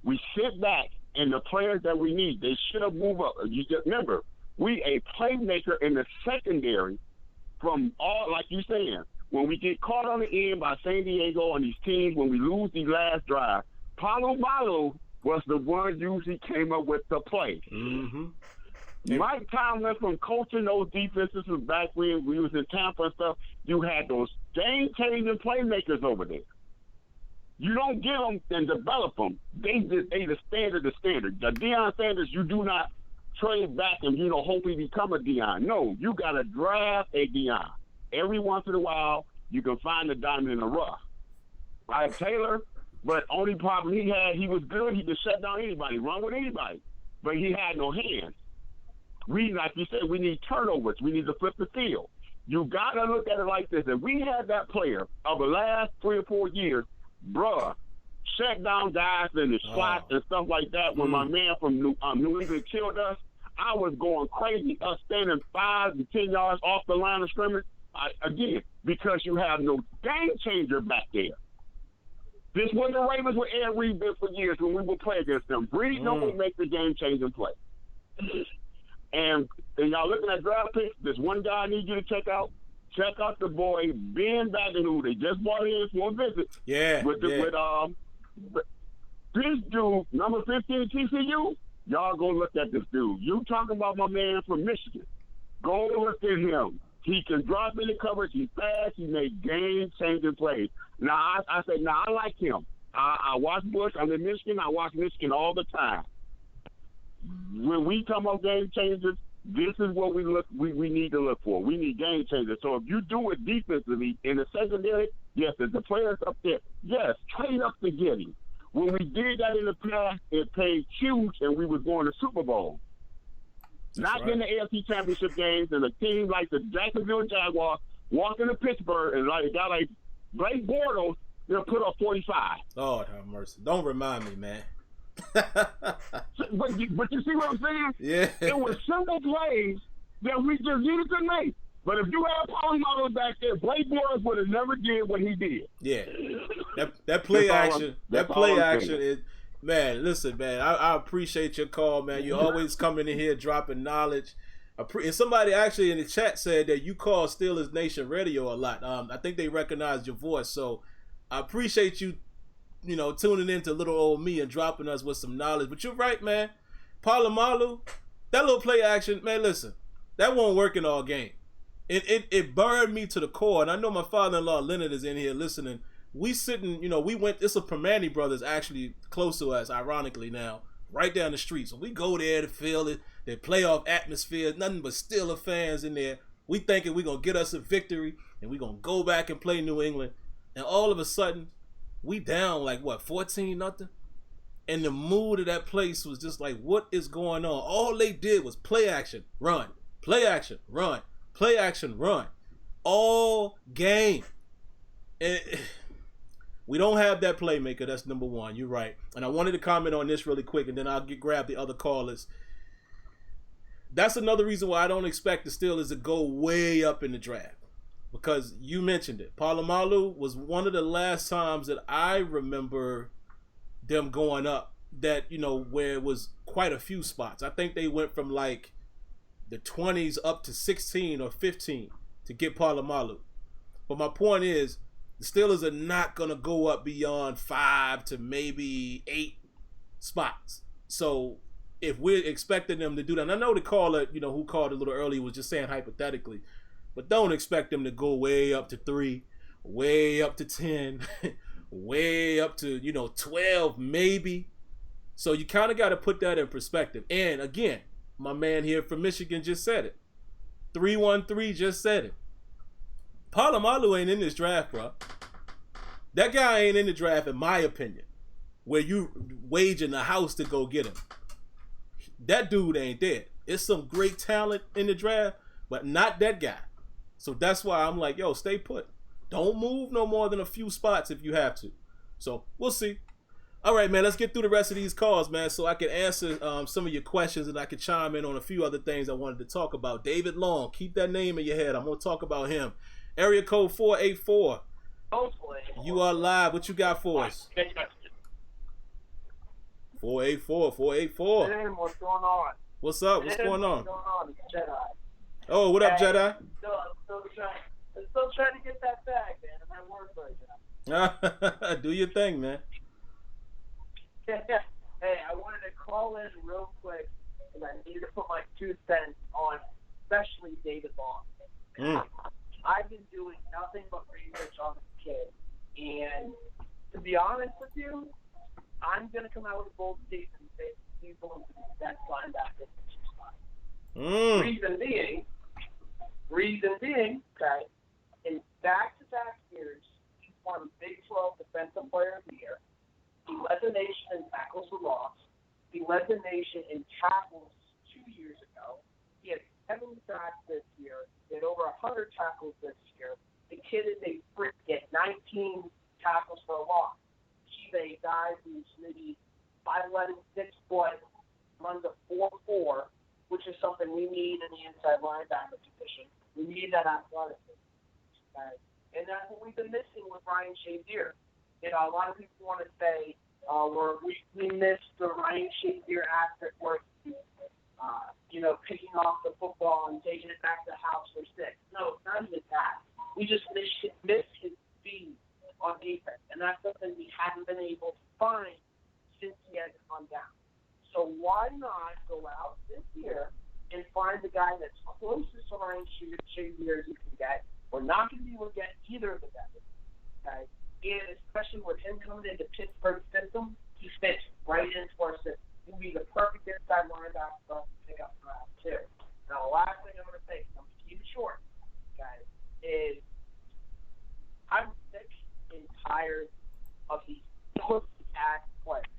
we sit back and the players that we need, they should have moved up. You just remember, we a playmaker in the secondary from all, like you saying, when we get caught on the end by San Diego on these teams, when we lose the last drive, Palomalo was the one usually came up with the play. Mike Tomlin, from coaching those defenses back when we was in Tampa and stuff, you had those game-changing playmakers over there. You don't get them and develop them. They the standard. The Deion Sanders, you do not trade back and, hopefully become a Deion. No, you got to draft a Deion. Every once in a while, you can find a diamond in the rough. I have Taylor, but only problem he had, he was good. He could shut down anybody, run with anybody, but he had no hands. Like you said, we need turnovers. We need to flip the field. You got to look at it like this. If we had that player of the last 3 or 4 years, bruh, shut down guys in the slots and stuff like that. When my man from New England killed us, I was going crazy. Us standing 5 to 10 yards off the line of scrimmage. Again, because you have no game changer back there. This was the Ravens with Ed Reed been for years when we would play against them. Reed would make the game changing play. And y'all looking at draft picks, there's one guy I need you to check out. Check out the boy Ben Baden, who they just brought in for a visit. Yeah. With this dude, number 15 TCU. Y'all go look at this dude. You talking about my man from Michigan? Go look at him. He can drop in the coverage. He's fast. He makes game-changing plays. Now I like him. I watch Bush. I'm in Michigan. I watch Michigan all the time. When we come up game changers, this is what we need to look for. We need game changers. So if you do it defensively in the secondary, yes, if the players up there, yes, trade up to get him. When we did that in the past, it paid huge, and we was going to Super Bowl. Not in the AFC Championship games, and a team like the Jacksonville Jaguars walk into Pittsburgh and like a guy like Blake Bortles, they'll put up 45. Lord have mercy. Don't remind me, man. But you see what I'm saying? Yeah. It was simple plays that we just needed to make. But if you had Polamalu back there, Blake Bortles would have never did what he did. Yeah. That play action is, man, listen, man, I appreciate your call, man. You always coming in here dropping knowledge. And somebody actually in the chat said that you call Steelers Nation Radio a lot. I think they recognized your voice. So I appreciate you, tuning in to little old me and dropping us with some knowledge. But you're right, man. Polamalu, that little play action, man, listen, that won't work in all game. It burned me to the core. And I know my father-in-law, Leonard, is in here listening. We sitting, we went, it's a Permane Brothers actually close to us, ironically now, right down the street. So we go there to feel it, the playoff atmosphere, nothing but Steeler fans in there. We thinking we're going to get us a victory and we're going to go back and play New England. And all of a sudden, we down like, 14-0? And the mood of that place was just like, what is going on? All they did was play action, run, play action, run, play action, run. All game. And we don't have that playmaker. That's number one. You're right. And I wanted to comment on this really quick, and then I'll grab the other callers. That's another reason why I don't expect the Steelers to go way up in the draft. Because you mentioned it. Polamalu was one of the last times that I remember them going up that, where it was quite a few spots. I think they went from like the 20s up to 16 or 15 to get Polamalu. But my point is, the Steelers are not going to go up beyond 5 to maybe 8 spots. So if we're expecting them to do that, and I know the caller, who called a little early was just saying hypothetically, but don't expect them to go way up to 3, way up to 10, way up to, 12 maybe. So you kind of got to put that in perspective. And again, my man here from Michigan just said it. 313 just said it. Polamalu ain't in this draft, bro. That guy ain't in the draft, in my opinion, where you waging the house to go get him. That dude ain't there. It's some great talent in the draft, but not that guy. So that's why I'm like, stay put. Don't move no more than a few spots if you have to. So we'll see. All right, man, let's get through the rest of these calls, man, so I can answer some of your questions and I can chime in on a few other things I wanted to talk about. David Long, keep that name in your head. I'm going to talk about him. Area code 484. You are live. What you got for us? 484. Hey, what's going on? What's up? What's going on? What's going on? It's Jedi. Oh, what up, Jedi? Still trying to get that bag, man. I'm at work right now. Do your thing, man. Hey, I wanted to call in real quick because I need to put my 2 cents on, especially David Long. I've been doing nothing but research on this kid, and to be honest with you, I'm going to come out with a bold statement and say he's going to be the best linebacker in this spot. Reason being, okay, in back-to-back years, he's won Big 12 Defensive Player of the Year. He led the nation in tackles for loss. He led the nation in tackles 2 years ago. He had 7 sacks this year. He had over 100 tackles this year. The kid is a freak. He had 19 tackles for a loss. He's a guy who's maybe 5'11", 6 foot, runs a 4.4, which is something we need in the inside linebacker position. We need that athleticism. Okay? And that's what we've been missing with Ryan Shazier. You know, a lot of people want to say we missed the Ryan Shazier aspect where picking off the football and taking it back to the house for 6. No, it's not even that. We just missed his speed on defense, and that's something we haven't been able to find since he had gone down. So why not go out this year and find the guy that's closest to Ryan Shazier as you can get? We're not going to be able to get either of the guys, okay? And especially with him coming into Pittsburgh system, he fits right into our system. He'll be the perfect inside linebacker for us to pick up round 2. Now, the last thing I'm going to say, I'm going to keep it short, guys, is I'm sick and tired of these pussy-ass players.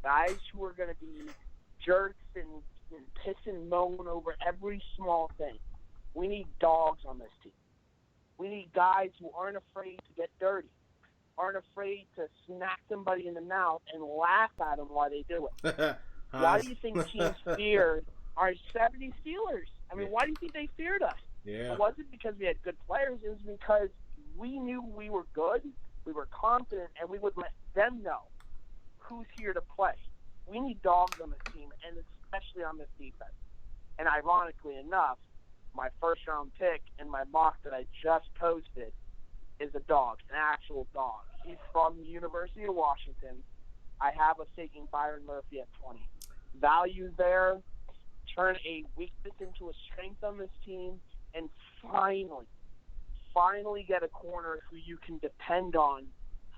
Guys who are going to be jerks and piss and moan over every small thing. We need dogs on this team. We need guys who aren't afraid to get dirty, aren't afraid to smack somebody in the mouth and laugh at them while they do it. Why do you think teams feared our 70 Steelers? I mean, why do you think they feared us? Yeah. It wasn't because we had good players. It was because we knew we were good, we were confident, and we would let them know who's here to play. We need dogs on this team, and especially on this defense. And ironically enough, my first-round pick in my mock that I just posted is a dog, an actual dog. He's from the University of Washington. I have us taking Byron Murphy at 20. Value there, turn a weakness into a strength on this team, and finally get a corner who you can depend on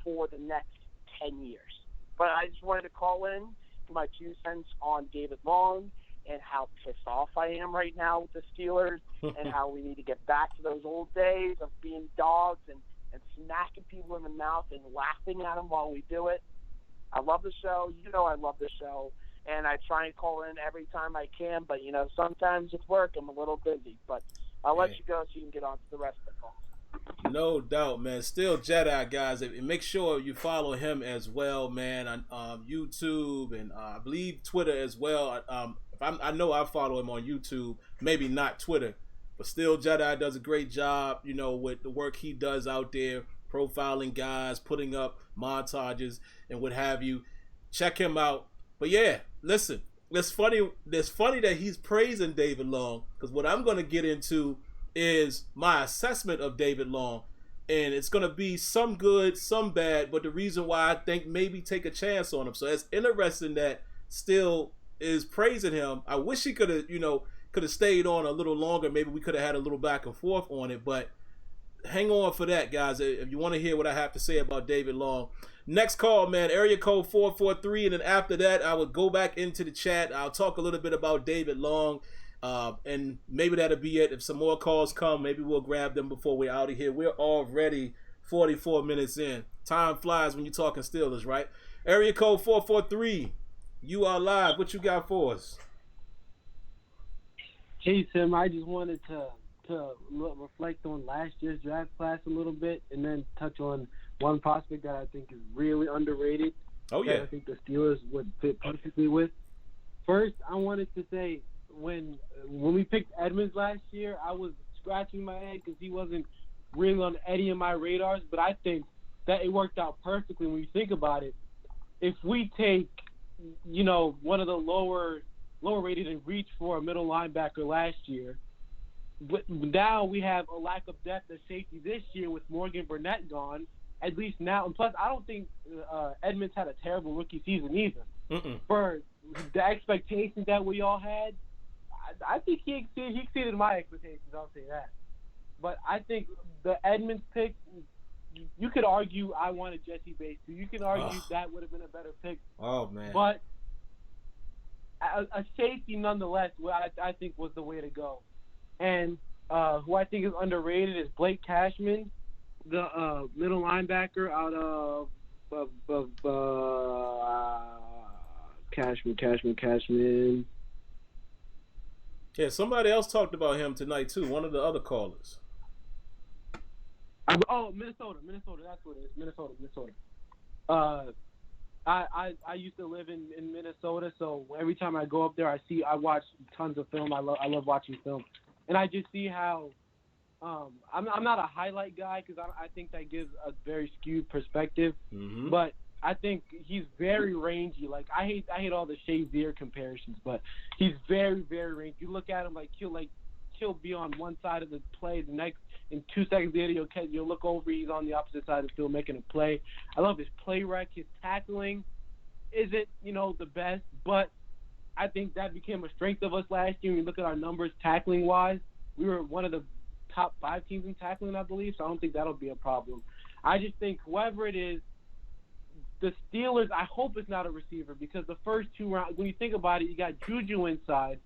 for the next 10 years. But I just wanted to call in my 2 cents on David Long and how pissed off I am right now with the Steelers and how we need to get back to those old days of being dogs and smacking people in the mouth and laughing at them while we do it. I love the show. You know I love the show. And I try and call in every time I can, but, sometimes with work I'm a little busy. But I'll let you go so you can get on to the rest of the calls. No doubt, man. Still Jedi, guys. And make sure you follow him as well, man, on YouTube and I believe Twitter as well. I know I follow him on YouTube, maybe not Twitter, but still Jedi does a great job, with the work he does out there, profiling guys, putting up montages and what have you. Check him out. But yeah, listen, it's funny that he's praising David Long, because what I'm going to get into is my assessment of David Long, and it's going to be some good, some bad, but the reason why I think maybe take a chance on him. So it's interesting that still is praising him. I wish he could have stayed on a little longer. Maybe we could have had a little back and forth on it, but hang on for that, guys, if you want to hear what I have to say about David Long. Next call, man, area code 443, and then after that, I would go back into the chat. I'll talk a little bit about David Long, and maybe that'll be it. If some more calls come, maybe we'll grab them before we're out of here. We're already 44 minutes in. Time flies when you're talking Steelers, right? Area code 443, you are live. What you got for us? Hey, Sim, I just wanted to reflect on last year's draft class a little bit and then touch on one prospect that I think is really underrated yeah. that I think the Steelers would fit perfectly with. First, I wanted to say when we picked Edmonds last year, I was scratching my head because he wasn't really on any of my radars. But I think that it worked out perfectly when you think about it. If we take, one of the lower rated and reach for a middle linebacker last year, but now we have a lack of depth at safety this year with Morgan Burnett gone. At least now, and plus I don't think Edmonds had a terrible rookie season either. For the expectations that we all had, I think he exceeded my expectations. I'll say that. But I think the Edmonds pick, you could argue I wanted Jesse Bates too. You can argue that would have been a better pick. Oh man! But a safety nonetheless, I think was the way to go. And who I think is underrated is Blake Cashman, the middle linebacker out of Cashman. Yeah, somebody else talked about him tonight too. One of the other callers. Minnesota. That's what it is. Minnesota. I used to live in Minnesota, so every time I go up there, I watch tons of film. I love watching film, and I just see how. I'm not a highlight guy because I think that gives a very skewed perspective. Mm-hmm. But I think he's very rangy. Like I hate all the Shazier comparisons, but he's very, very rangy. You look at him he'll be on one side of the play, the next in 2 seconds later you'll look over, he's on the opposite side of the field making a play. I love his play rec. His tackling isn't the best, but I think that became a strength of us last year. When you look at our numbers tackling wise, we were one of the top 5 teams in tackling, I believe, so I don't think that'll be a problem. I just think whoever it is, the Steelers, I hope it's not a receiver because the first 2 rounds, when you think about it, you got Juju inside,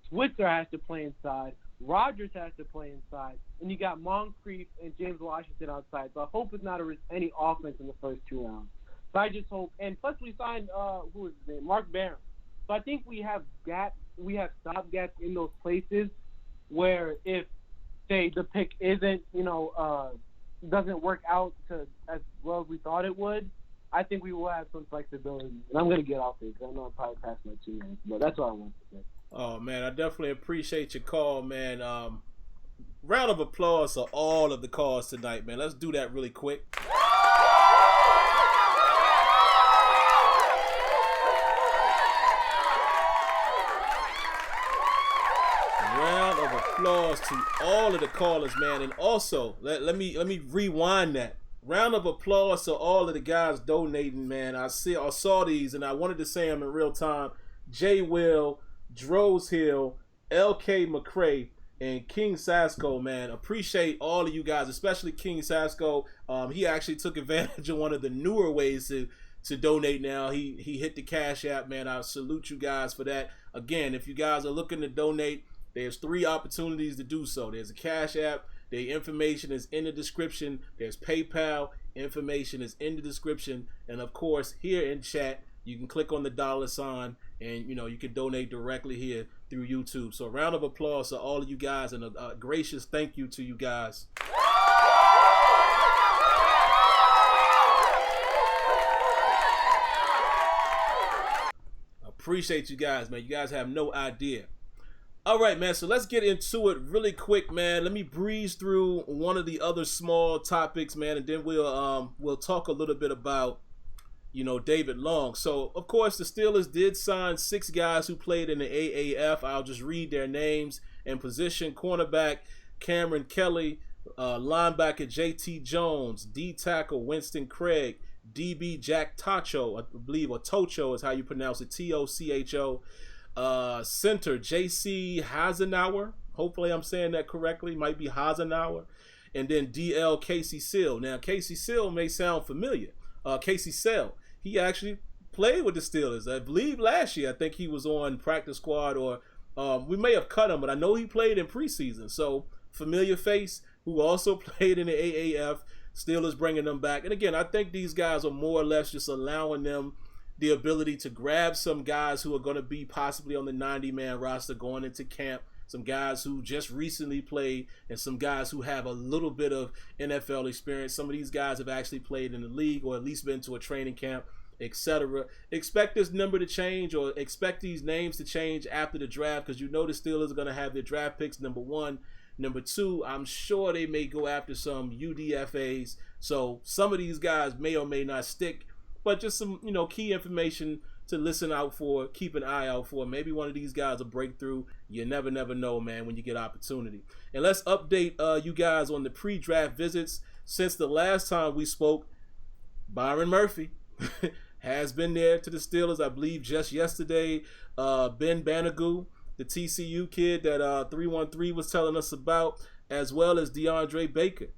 Switzer has to play inside, Rodgers has to play inside, and you got Moncrief and James Washington outside. So I hope it's not any offense in the first 2 rounds. So I just hope, and plus we signed, who is his name? Mark Barron. So I think we have stopgaps in those places where if, say, the pick isn't, doesn't work out as well as we thought it would, I think we will have some flexibility. And I'm going to get off it because I know I'm probably past my 2 minutes. But that's all I want to say. Oh, man, I definitely appreciate your call, man. Round of applause to all of the calls tonight, man. Let's do that really quick. Round of applause to all of the callers, man. And also, let me rewind that. Round of applause to all of the guys donating, man. I saw these, and I wanted to say them in real time. J. Will, Droz Hill, LK McCray, and King Sasko, man. Appreciate all of you guys, especially King Sasko. He actually took advantage of one of the newer ways to donate now. He hit the Cash App, man. I salute you guys for that. Again, if you guys are looking to donate, there's 3 opportunities to do so. There's a Cash App. The information is in the description. There's PayPal. Information is in the description. And, of course, here in chat, you can click on the $sign and, you can donate directly here through YouTube. So a round of applause to all of you guys and a gracious thank you to you guys. Appreciate you guys, man. You guys have no idea. All right, man, so let's get into it really quick, man. Let me breeze through one of the other small topics, man, and then we'll talk a little bit about David Long. So, of course, the Steelers did sign 6 guys who played in the AAF. I'll just read their names and position. Cornerback Kameron Kelly, linebacker JT Jones, D tackle Winston Craig, DB Jack Tocho, I believe, or Tocho is how you pronounce it, Tocho. Center JC Hassanauer. Hopefully I'm saying that correctly. Might be Hassanauer. And then DL Casey Sayle. Now, Casey Sayle may sound familiar. Casey Sayle, he actually played with the Steelers. I believe last year. I think he was on practice squad, or we may have cut him, but I know he played in preseason. So, familiar face who also played in the AAF. Steelers bringing them back. And again, I think these guys are more or less just allowing them the ability to grab some guys who are going to be possibly on the 90-man roster going into camp, some guys who just recently played, and some guys who have a little bit of NFL experience. Some of these guys have actually played in the league or at least been to a training camp. etc. Expect this number to change, or expect these names to change after the draft, because you know the Steelers are going to have their draft picks, number one. Number two, I'm sure they may go after some UDFAs. So some of these guys may or may not stick, but just some, key information to listen out for, keep an eye out for. Maybe one of these guys will break through. You never know, man, when you get opportunity. And let's update you guys on the pre-draft visits. Since the last time we spoke, Byron Murphy has been there to the Steelers, I believe just yesterday. Ben Banagoo, the TCU kid that 313 was telling us about, as well as DeAndre Baker,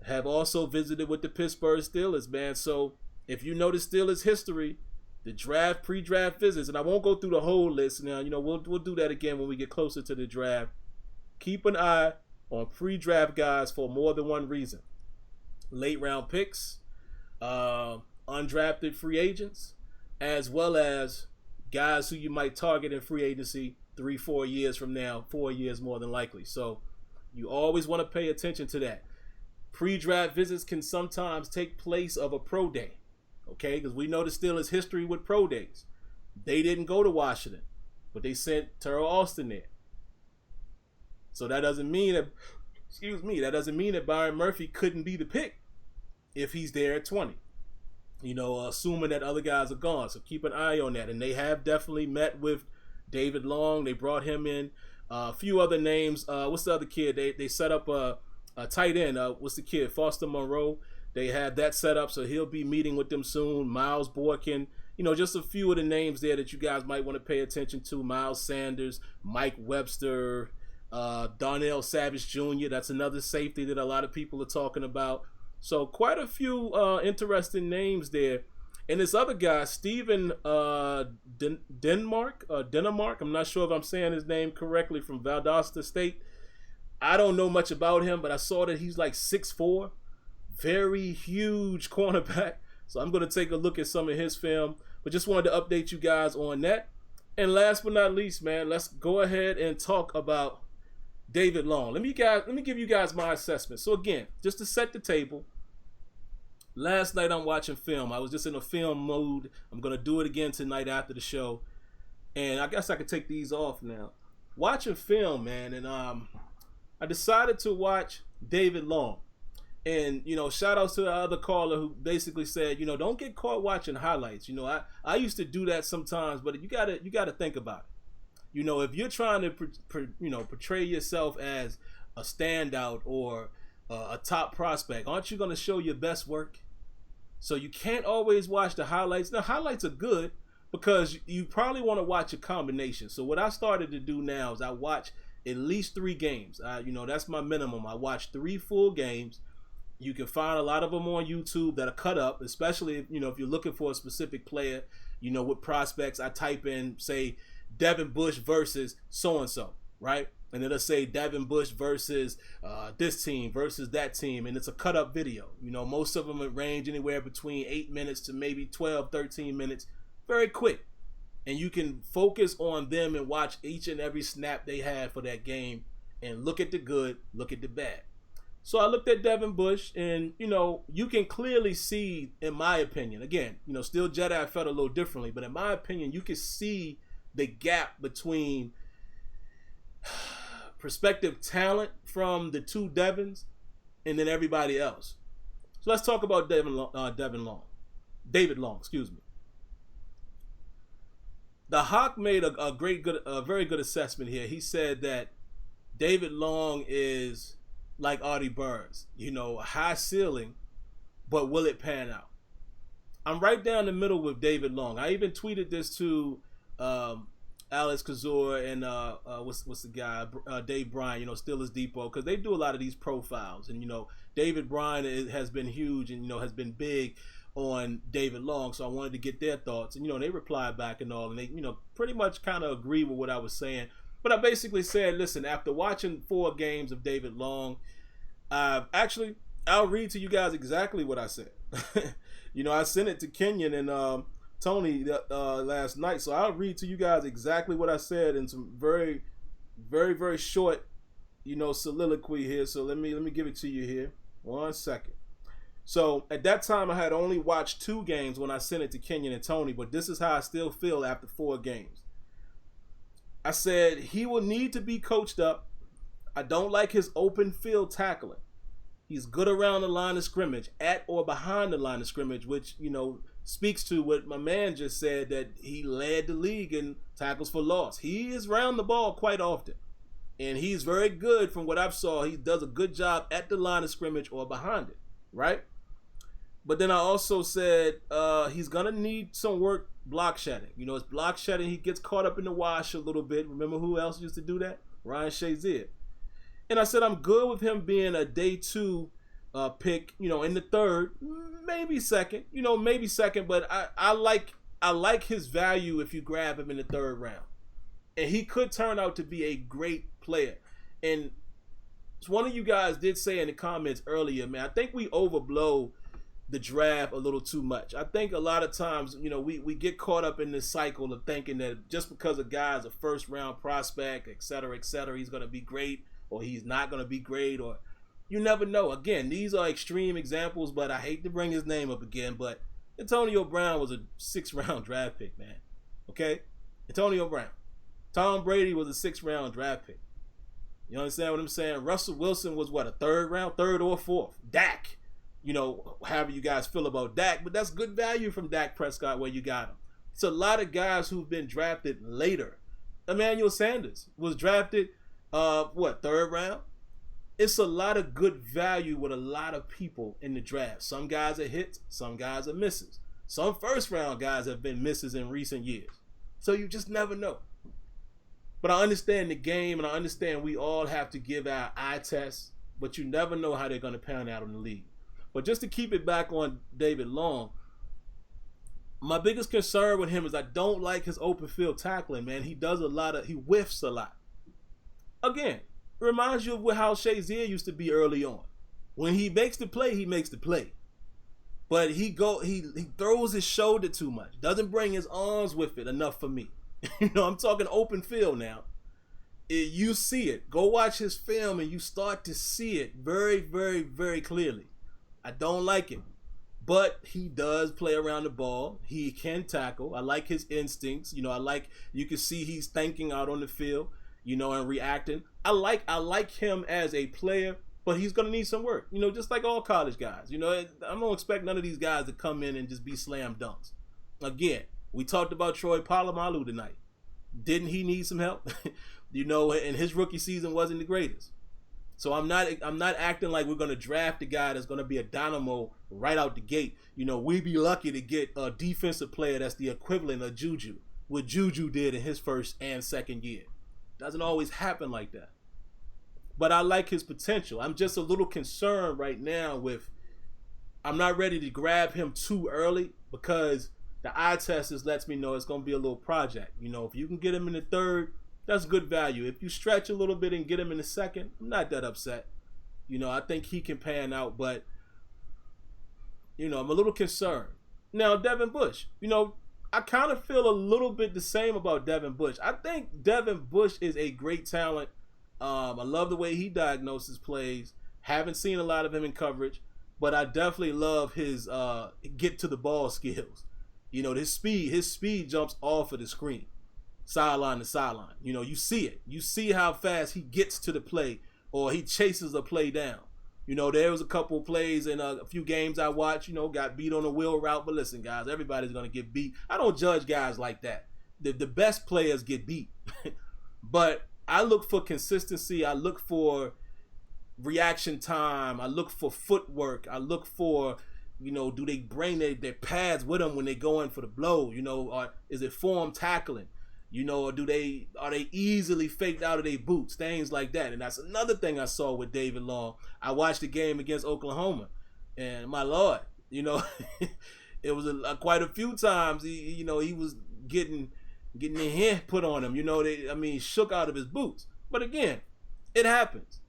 have also visited with the Pittsburgh Steelers, man. So if you know the Steelers history, the draft, pre-draft visits, and I won't go through the whole list now. We'll do that again when we get closer to the draft. Keep an eye on pre-draft guys for more than one reason. Late round picks, undrafted free agents, as well as guys who you might target in free agency 3-4 years from now, 4 years more than likely. So you always want to pay attention to that. Pre-draft visits can sometimes take place of a pro day, okay? Because we know the Steelers' history with pro days. They didn't go to Washington, but they sent Terrell Austin there. So that doesn't mean that Byron Murphy couldn't be the pick if he's there at 20. Assuming that other guys are gone. So keep an eye on that. And they have definitely met with David Long. They brought him in. A few other names. What's the other kid? They set up a tight end. What's the kid? Foster Monroe. They have that set up, so he'll be meeting with them soon. Miles Boykin. Just a few of the names there that you guys might want to pay attention to. Miles Sanders, Mike Webster, Darnell Savage Jr. That's another safety that a lot of people are talking about. So quite a few interesting names there. And this other guy, Steven Denmark. I'm not sure if I'm saying his name correctly, from Valdosta State. I don't know much about him, but I saw that he's like 6'4", very huge cornerback. So I'm going to take a look at some of his film. But just wanted to update you guys on that. And last but not least, man, let's go ahead and talk about David Long. Let me give you guys my assessment. So again, just to set the table, last night I'm watching film. I was just in a film mood. I'm going to do it again tonight after the show. And I guess I could take these off now. Watching film, man, and I decided to watch David Long. And, shout outs to the other caller who basically said, don't get caught watching highlights. I used to do that sometimes, but you gotta think about it. If you're trying to, portray yourself as a standout or a top prospect, aren't you going to show your best work? So you can't always watch the highlights. Now, highlights are good because you probably want to watch a combination. So what I started to do now is I watch at least 3 games. That's my minimum. I watch 3 full games. You can find a lot of them on YouTube that are cut up, especially if you're looking for a specific player, with prospects. I type in, say, Devin Bush versus so-and-so, right? And it'll say Devin Bush versus this team versus that team, and it's a cut-up video. Most of them range anywhere between 8 minutes to maybe 12, 13 minutes. Very quick. And you can focus on them and watch each and every snap they have for that game and look at the good, look at the bad. So I looked at Devin Bush, and, you can clearly see, in my opinion, again, Steel Jedi felt a little differently, but in my opinion, you can see the gap between prospective talent from the 2 Devins and then everybody else. So let's talk about David Long, excuse me. The Hawk made a very good assessment here. He said that David Long is like Artie Burns, high ceiling, but will it pan out? I'm right down the middle with David Long. I even tweeted this to Alex Kazor and what's the guy, Dave Bryan, Steelers Depot, because they do a lot of these profiles, and David Bryan has been huge and has been big on David Long, so I wanted to get their thoughts, and they replied back and all, and they pretty much kind of agree with what I was saying. But I basically said, listen, after watching 4 games of David Long, I'll read to you guys exactly what I said. I sent it to Kenyon and Tony last night, so I'll read to you guys exactly what I said in some very, very, very short, soliloquy here. So let me give it to you here. 1 second. So at that time, I had only watched 2 games when I sent it to Kenyon and Tony, but this is how I still feel after 4 games. I said he will need to be coached up. I don't like his open field tackling. He's good around the line of scrimmage, at or behind the line of scrimmage, which, speaks to what my man just said, that he led the league in tackles for loss. He is around the ball quite often, and he's very good from what I've saw. He does a good job at the line of scrimmage or behind it, right? But then I also said he's going to need some work block shedding. It's block shedding. He gets caught up in the wash a little bit. Remember who else used to do that? Ryan Shazier. And I said I'm good with him being a day 2 pick, in the 3rd, maybe 2nd, but I like his value if you grab him in the 3rd round. And he could turn out to be a great player. And one of you guys did say in the comments earlier, man, I think we overblow the draft a little too much. I think a lot of times, we get caught up in this cycle of thinking that just because a guy's a 1st round prospect, et cetera, he's going to be great, or he's not going to be great, or you never know. Again, these are extreme examples, but I hate to bring his name up again, but Antonio Brown was a 6th round draft pick, man. Okay? Antonio Brown. Tom Brady was a 6th round draft pick. You understand what I'm saying? Russell Wilson was what, a 3rd round, 3rd or 4th. Dak, however you guys feel about Dak, but that's good value from Dak Prescott where you got him. It's a lot of guys who've been drafted later. Emmanuel Sanders was drafted, 3rd round? It's a lot of good value with a lot of people in the draft. Some guys are hits, some guys are misses. Some 1st round guys have been misses in recent years. So you just never know. But I understand the game, and I understand we all have to give our eye tests, but you never know how they're going to pan out in the league. But just to keep it back on David Long, my biggest concern with him is I don't like his open field tackling, man. He whiffs a lot. Again, it reminds you of how Shazier used to be early on. When he makes the play, he makes the play. But he throws his shoulder too much. Doesn't bring his arms with it enough for me. I'm talking open field now. You see it. Go watch his film and you start to see it very, very, very clearly. I don't like it. But he does play around the ball. He can tackle. I like his instincts. You can see he's thinking out on the field, and reacting. I like him as a player, but he's going to need some work. Just like all college guys. I don't expect none of these guys to come in and just be slam dunks. Again, we talked about Troy Polamalu tonight. Didn't he need some help? And his rookie season wasn't the greatest. So I'm not acting like we're going to draft a guy that's going to be a dynamo right out the gate. We'd be lucky to get a defensive player that's the equivalent of Juju, what Juju did in his 1st and 2nd year. Doesn't always happen like that. But I like his potential. I'm just a little concerned right now I'm not ready to grab him too early because the eye test lets me know it's going to be a little project. If you can get him in the 3rd, that's good value. If you stretch a little bit and get him in the 2nd, I'm not that upset. I think he can pan out, but, I'm a little concerned. Now, Devin Bush, I kind of feel a little bit the same about Devin Bush. I think Devin Bush is a great talent. I love the way he diagnoses plays. Haven't seen a lot of him in coverage, but I definitely love his get to the ball skills. His speed jumps off of the screen, sideline to sideline. You see it. You see how fast he gets to the play or he chases a play down. There was a couple of plays in a few games I watched, got beat on a wheel route. But listen, guys, everybody's going to get beat. I don't judge guys like that. The best players get beat. But I look for consistency. I look for reaction time. I look for footwork. I look for, do they bring their pads with them when they go in for the blow? Or is it form tackling? Or are they easily faked out of their boots? Things like that. And that's another thing I saw with David Long. I watched the game against Oklahoma, and my Lord, it was quite a few times he was getting the hand put on him. Shook out of his boots. But again, it happens.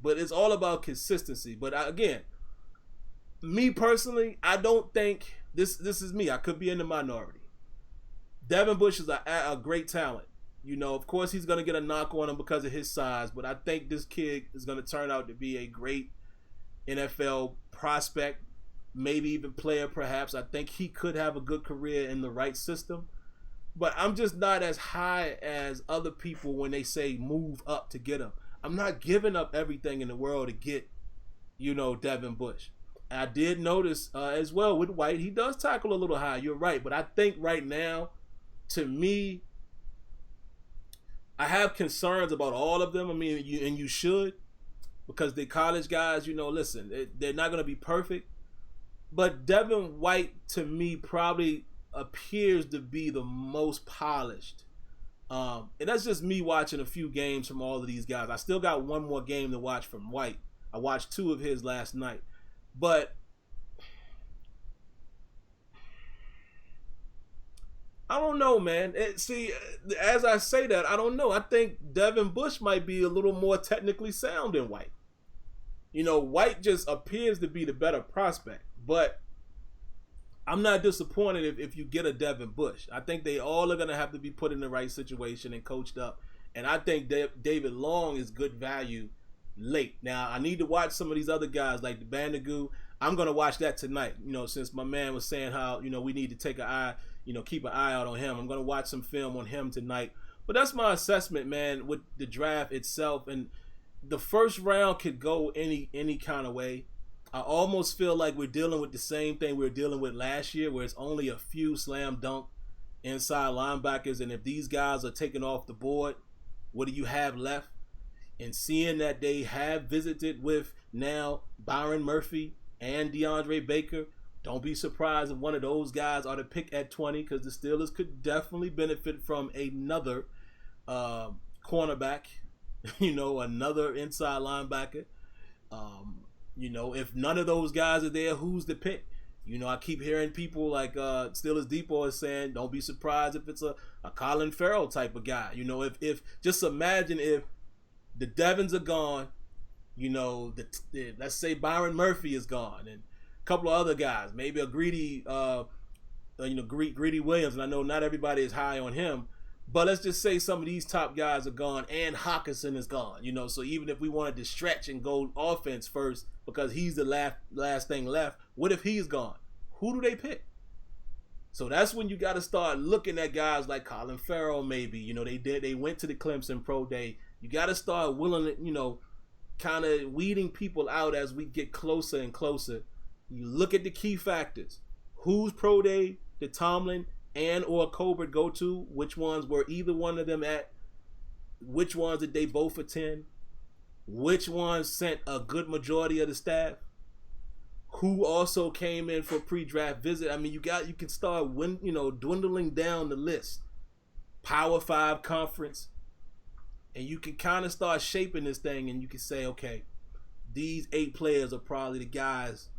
But it's all about consistency. But again, me personally, I don't think this is me. I could be in the minority. Devin Bush is a great talent. Of course he's going to get a knock on him because of his size, but I think this kid is going to turn out to be a great NFL prospect. maybe even player perhaps. I think he could have a good career in the right system. But I'm just not as high as other people when they say move up to get him. I'm not giving up everything in the world to get, Devin Bush. I did notice as well with White, he does tackle a little high. You're right. But I think right now, to me, I have concerns about all of them. I mean, you should, because the college guys, listen, they're not going to be perfect. But Devin White, to me, probably appears to be the most polished. And that's just me watching a few games from all of these guys. I still got one more game to watch from White. I watched 2 of his last night. But I don't know, man. As I say that, I don't know. I think Devin Bush might be a little more technically sound than White. White just appears to be the better prospect. But I'm not disappointed if you get a Devin Bush. I think they all are going to have to be put in the right situation and coached up. And I think David Long is good value late. Now, I need to watch some of these other guys like the Bandagoo. I'm going to watch that tonight, since my man was saying how, we need to take an eye, keep an eye out on him. I'm going to watch some film on him tonight. But that's my assessment, man, with the draft itself. And the first round could go any kind of way. I almost feel like we're dealing with the same thing we were dealing with last year, where it's only a few slam dunk inside linebackers. And if these guys are taken off the board, what do you have left? And seeing that they have visited with now Byron Murphy and DeAndre Baker, don't be surprised if one of those guys are to pick at 20, because the Steelers could definitely benefit from another cornerback, another inside linebacker. If none of those guys are there, who's the pick? I keep hearing people like Steelers Depot is saying, don't be surprised if it's a Colin Farrell type of guy. If just imagine if the Devons are gone, let's say Byron Murphy is gone, and a couple of other guys, maybe a Greedy Williams, and I know not everybody is high on him, but let's just say some of these top guys are gone and Hockenson is gone, so even if we wanted to stretch and go offense first because he's the last thing left, what if he's gone? Who do they pick? So that's when you got to start looking at guys like Colin Farrell, maybe, they went to the Clemson Pro Day. You got to start willing to, kind of weeding people out as we get closer and closer. You look at the key factors. Whose Pro Day did Tomlin and or Colbert go to? Which ones were either one of them at? Which ones did they both attend? Which ones sent a good majority of the staff? Who also came in for pre-draft visit? I mean, you can start dwindling down the list. Power 5 conference. And you can kind of start shaping this thing, and you can say, okay, these 8 players are probably the guys,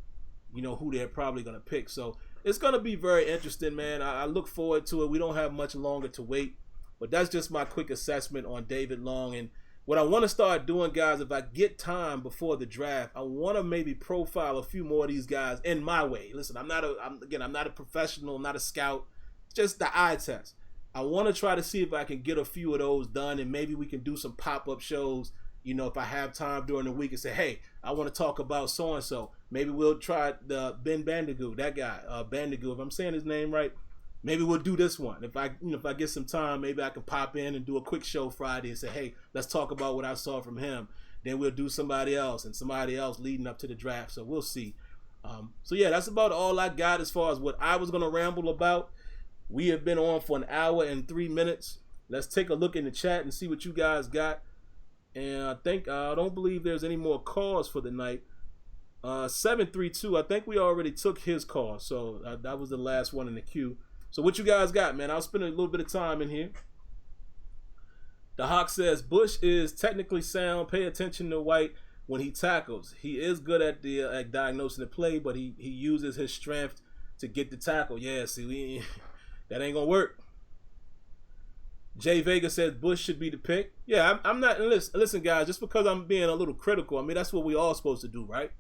who they're probably going to pick. So it's going to be very interesting, man. I look forward to it. We don't have much longer to wait. But that's just my quick assessment on David Long. And what I want to start doing, guys, if I get time before the draft, I want to maybe profile a few more of these guys in my way. Listen, I'm not a professional, not a scout. It's just the eye test. I want to try to see if I can get a few of those done, and maybe we can do some pop-up shows, if I have time during the week, and say, hey, I want to talk about so-and-so. Maybe we'll try the Ben Bandagoo, that guy, Bandagoo, if I'm saying his name right. Maybe we'll do this one. If I get some time, maybe I can pop in and do a quick show Friday and say, hey, let's talk about what I saw from him. Then we'll do somebody else and somebody else leading up to the draft. So we'll see. So yeah, that's about all I got as far as what I was going to ramble about. We have been on for 1 hour and 3 minutes. Let's take a look in the chat and see what you guys got. And I don't believe there's any more calls for the night. 732, I think we already took his call. So that was the last one in the queue. So what you guys got, man? I'll spend a little bit of time in here. The Hawk says, Bush is technically sound. Pay attention to White when he tackles. He is good at diagnosing the play, but he uses his strength to get the tackle. Yeah, see, that ain't going to work. Jay Vega says Bush should be the pick. Yeah, I'm not. Listen, guys, just because I'm being a little critical, I mean, that's what we all supposed to do, right?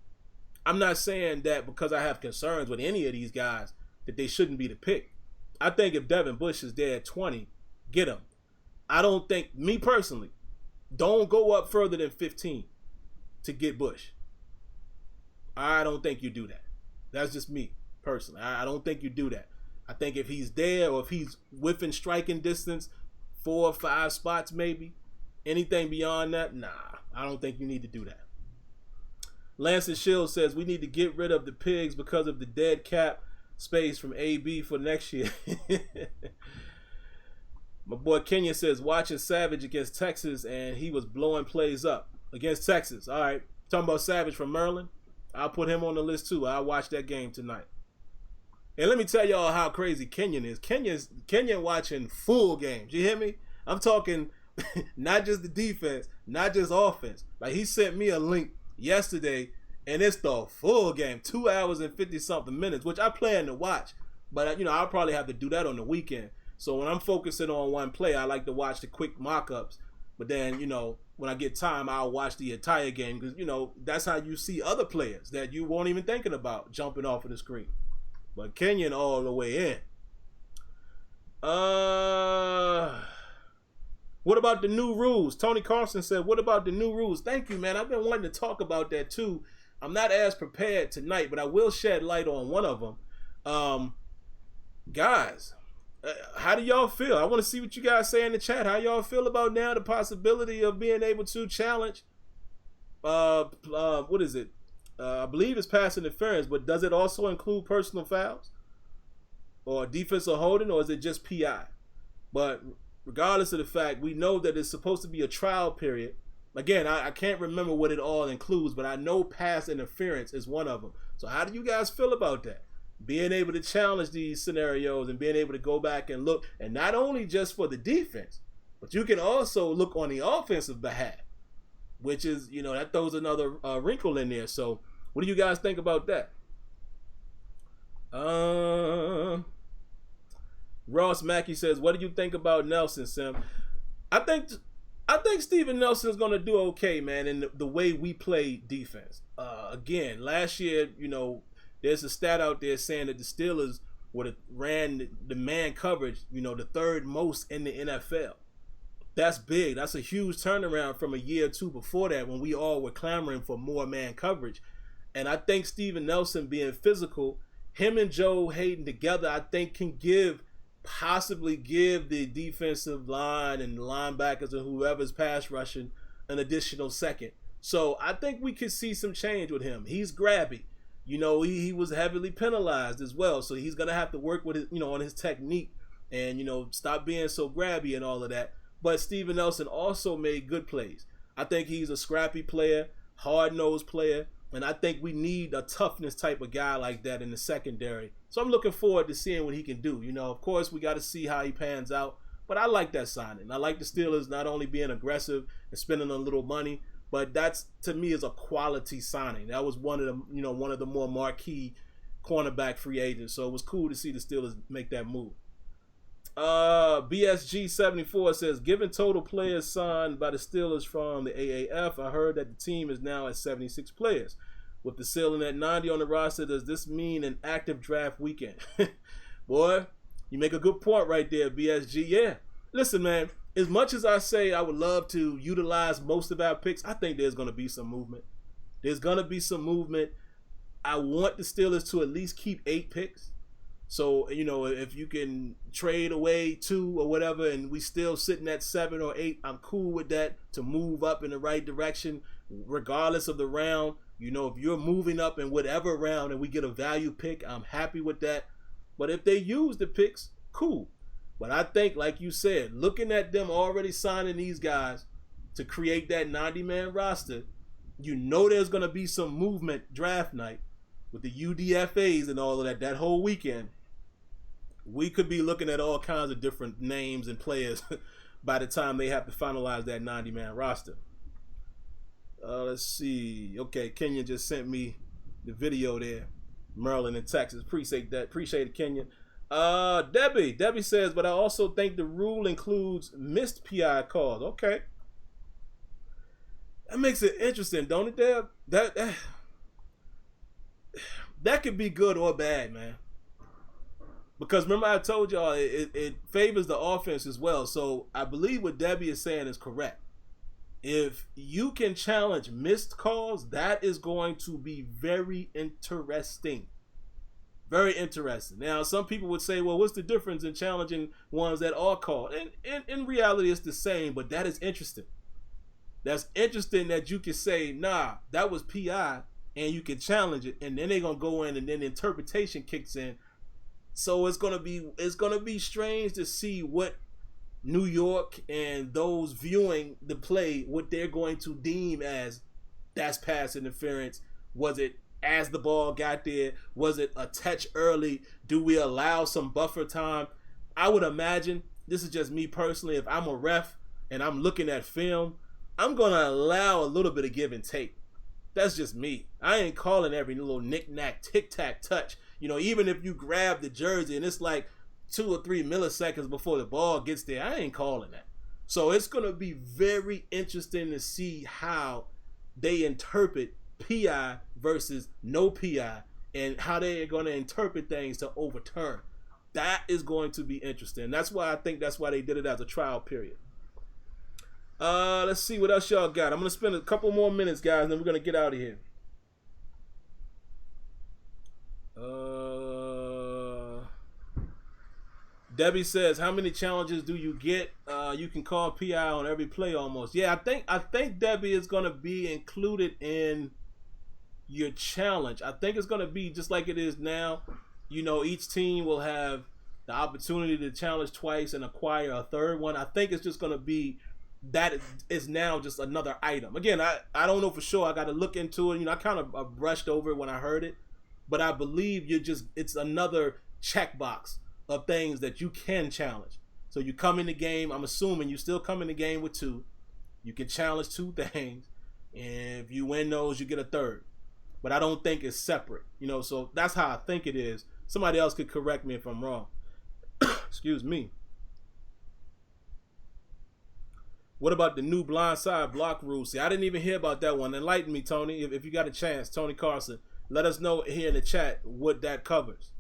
I'm not saying that because I have concerns with any of these guys that they shouldn't be the pick. I think if Devin Bush is there at 20, get him. I don't think, me personally, don't go up further than 15 to get Bush. I don't think you do that. That's just me, personally. I don't think you do that. I think if he's there or if he's within striking distance, 4 or 5 spots maybe, anything beyond that, nah, I don't think you need to do that. Lance and Shield says, we need to get rid of the pigs because of the dead cap space from AB for next year. My boy Kenya says, watching Savage against Texas, and he was blowing plays up. Against Texas. All right. Talking about Savage from Maryland. I'll put him on the list too. I'll watch that game tonight. And let me tell y'all how crazy Kenyon is. Kenyon watching full games. You hear me? I'm talking not just the defense, not just offense. Like, he sent me a link yesterday, and it's the full game. 2 hours and 50-something minutes, which I plan to watch. But, I'll probably have to do that on the weekend. So when I'm focusing on one play, I like to watch the quick mock-ups. But then, when I get time, I'll watch the entire game because, that's how you see other players that you weren't even thinking about jumping off of the screen. But Kenyon all the way in. What about the new rules? Tony Carson said, what about the new rules? Thank you, man. I've been wanting to talk about that too. I'm not as prepared tonight, but I will shed light on one of them. Guys, how do y'all feel? I want to see what you guys say in the chat. How y'all feel about now the possibility of being able to challenge what is it? I believe it's pass interference, but does it also include personal fouls or defensive holding, or is it just PI? But regardless of the fact, we know that it's supposed to be a trial period. Again, I can't remember what it all includes, but I know pass interference is one of them. So how do you guys feel about that? Being able to challenge these scenarios and being able to go back and look, and not only just for the defense, but you can also look on the offensive behalf, which is, that throws another wrinkle in there. So what do you guys think about that? Ross Mackey says, what do you think about Nelson, Sim? I think Steven Nelson is going to do okay, man, in the way we play defense. Again, last year, there's a stat out there saying that the Steelers ran the man coverage, the third most in the NFL. That's big. That's a huge turnaround from a year or two before that when we all were clamoring for more man coverage. And I think Steven Nelson being physical, him and Joe Hayden together, I think can possibly give the defensive line and the linebackers and whoever's pass rushing an additional second. So I think we could see some change with him. He's grabby. He was heavily penalized as well. So he's going to have to work with his, on his technique and, stop being so grabby and all of that. But Steven Nelson also made good plays. I think he's a scrappy player, hard-nosed player, and I think we need a toughness type of guy like that in the secondary. So I'm looking forward to seeing what he can do. Of course, we got to see how he pans out, but I like that signing. I like the Steelers not only being aggressive and spending a little money, but that's, to me, is a quality signing. That was one of the, one of the more marquee cornerback free agents. So it was cool to see the Steelers make that move. BSG74 says, given total players signed by the Steelers from the AAF, I heard that the team is now at 76 players. With the ceiling at 90 on the roster, does this mean an active draft weekend? Boy, you make a good point right there, BSG. Yeah. Listen, man, as much as I say I would love to utilize most of our picks, I think there's going to be some movement. There's going to be some movement. I want the Steelers to at least keep 8 picks. So, if you can trade away 2 or whatever and we still sitting at 7 or 8, I'm cool with that, to move up in the right direction regardless of the round. If you're moving up in whatever round and we get a value pick, I'm happy with that. But if they use the picks, cool. But I think, like you said, looking at them already signing these guys to create that 90-man roster, there's going to be some movement draft night with the UDFAs and all of that whole weekend. We could be looking at all kinds of different names and players by the time they have to finalize that 90-man roster. Let's see. Okay, Kenyon just sent me the video there. Maryland and Texas. Appreciate that. Appreciate it, Kenyon. Debbie says, but I also think the rule includes missed PI calls. Okay. That makes it interesting, don't it, Deb? That could be good or bad, man. Because remember I told y'all it favors the offense as well. So I believe what Debbie is saying is correct. If you can challenge missed calls, that is going to be very interesting. Very interesting. Now, some people would say, well, what's the difference in challenging ones that are called? And in reality, it's the same, but that is interesting. That's interesting that you can say, nah, that was PI, and you can challenge it, and then they're going to go in, and then the interpretation kicks in. So it's gonna be strange to see what New York and those viewing the play, what they're going to deem as that's pass interference. Was it as the ball got there? Was it a touch early? Do we allow some buffer time? I would imagine, this is just me personally, if I'm a ref and I'm looking at film, I'm gonna allow a little bit of give and take. That's just me. I ain't calling every little knick-knack, tic-tac touch. You know, even if you grab the jersey and it's like 2 or 3 milliseconds before the ball gets there, I ain't calling that. So it's going to be very interesting to see how they interpret PI versus no PI and how they are going to interpret things to overturn. That is going to be interesting. That's why they did it as a trial period. Let's see what else y'all got. I'm going to spend a couple more minutes, guys, and then we're going to get out of here. Debbie says, how many challenges do you get? You can call PI on every play almost. Yeah, I think Debbie is going to be included in your challenge. I think it's going to be just like it is now. You know, each team will have the opportunity to challenge twice and acquire a third one. I think it's just going to be that is now just another item. Again, I don't know for sure. I got to look into it. You know, I kind of brushed over it when I heard it. But I believe it's another checkbox of things that you can challenge. So you come in the game, I'm assuming you still come in the game with 2. You can challenge 2 things. And if you win those, you get a third. But I don't think it's separate. You know, so that's how I think it is. Somebody else could correct me if I'm wrong. Excuse me. What about the new blindside block rule? See, I didn't even hear about that one. Enlighten me, Tony, if you got a chance. Tony Carson. Let us know here in the chat what that covers.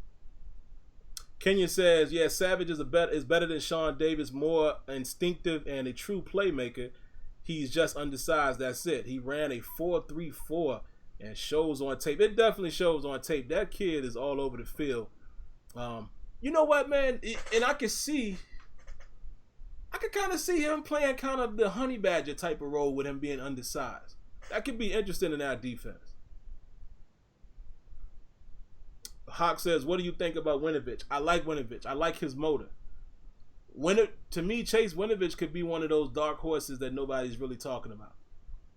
Kenya says, yeah, Savage is better than Sean Davis, more instinctive and a true playmaker. He's just undersized. That's it. He ran a 4.34 and shows on tape. It definitely shows on tape. That kid is all over the field. You know what, man? And I can kind of see him playing kind of the Honey Badger type of role with him being undersized. That could be interesting in our defense. Hawk says, what do you think about Winovich? I like Winovich. I like his motor. To me, Chase Winovich could be one of those dark horses that nobody's really talking about.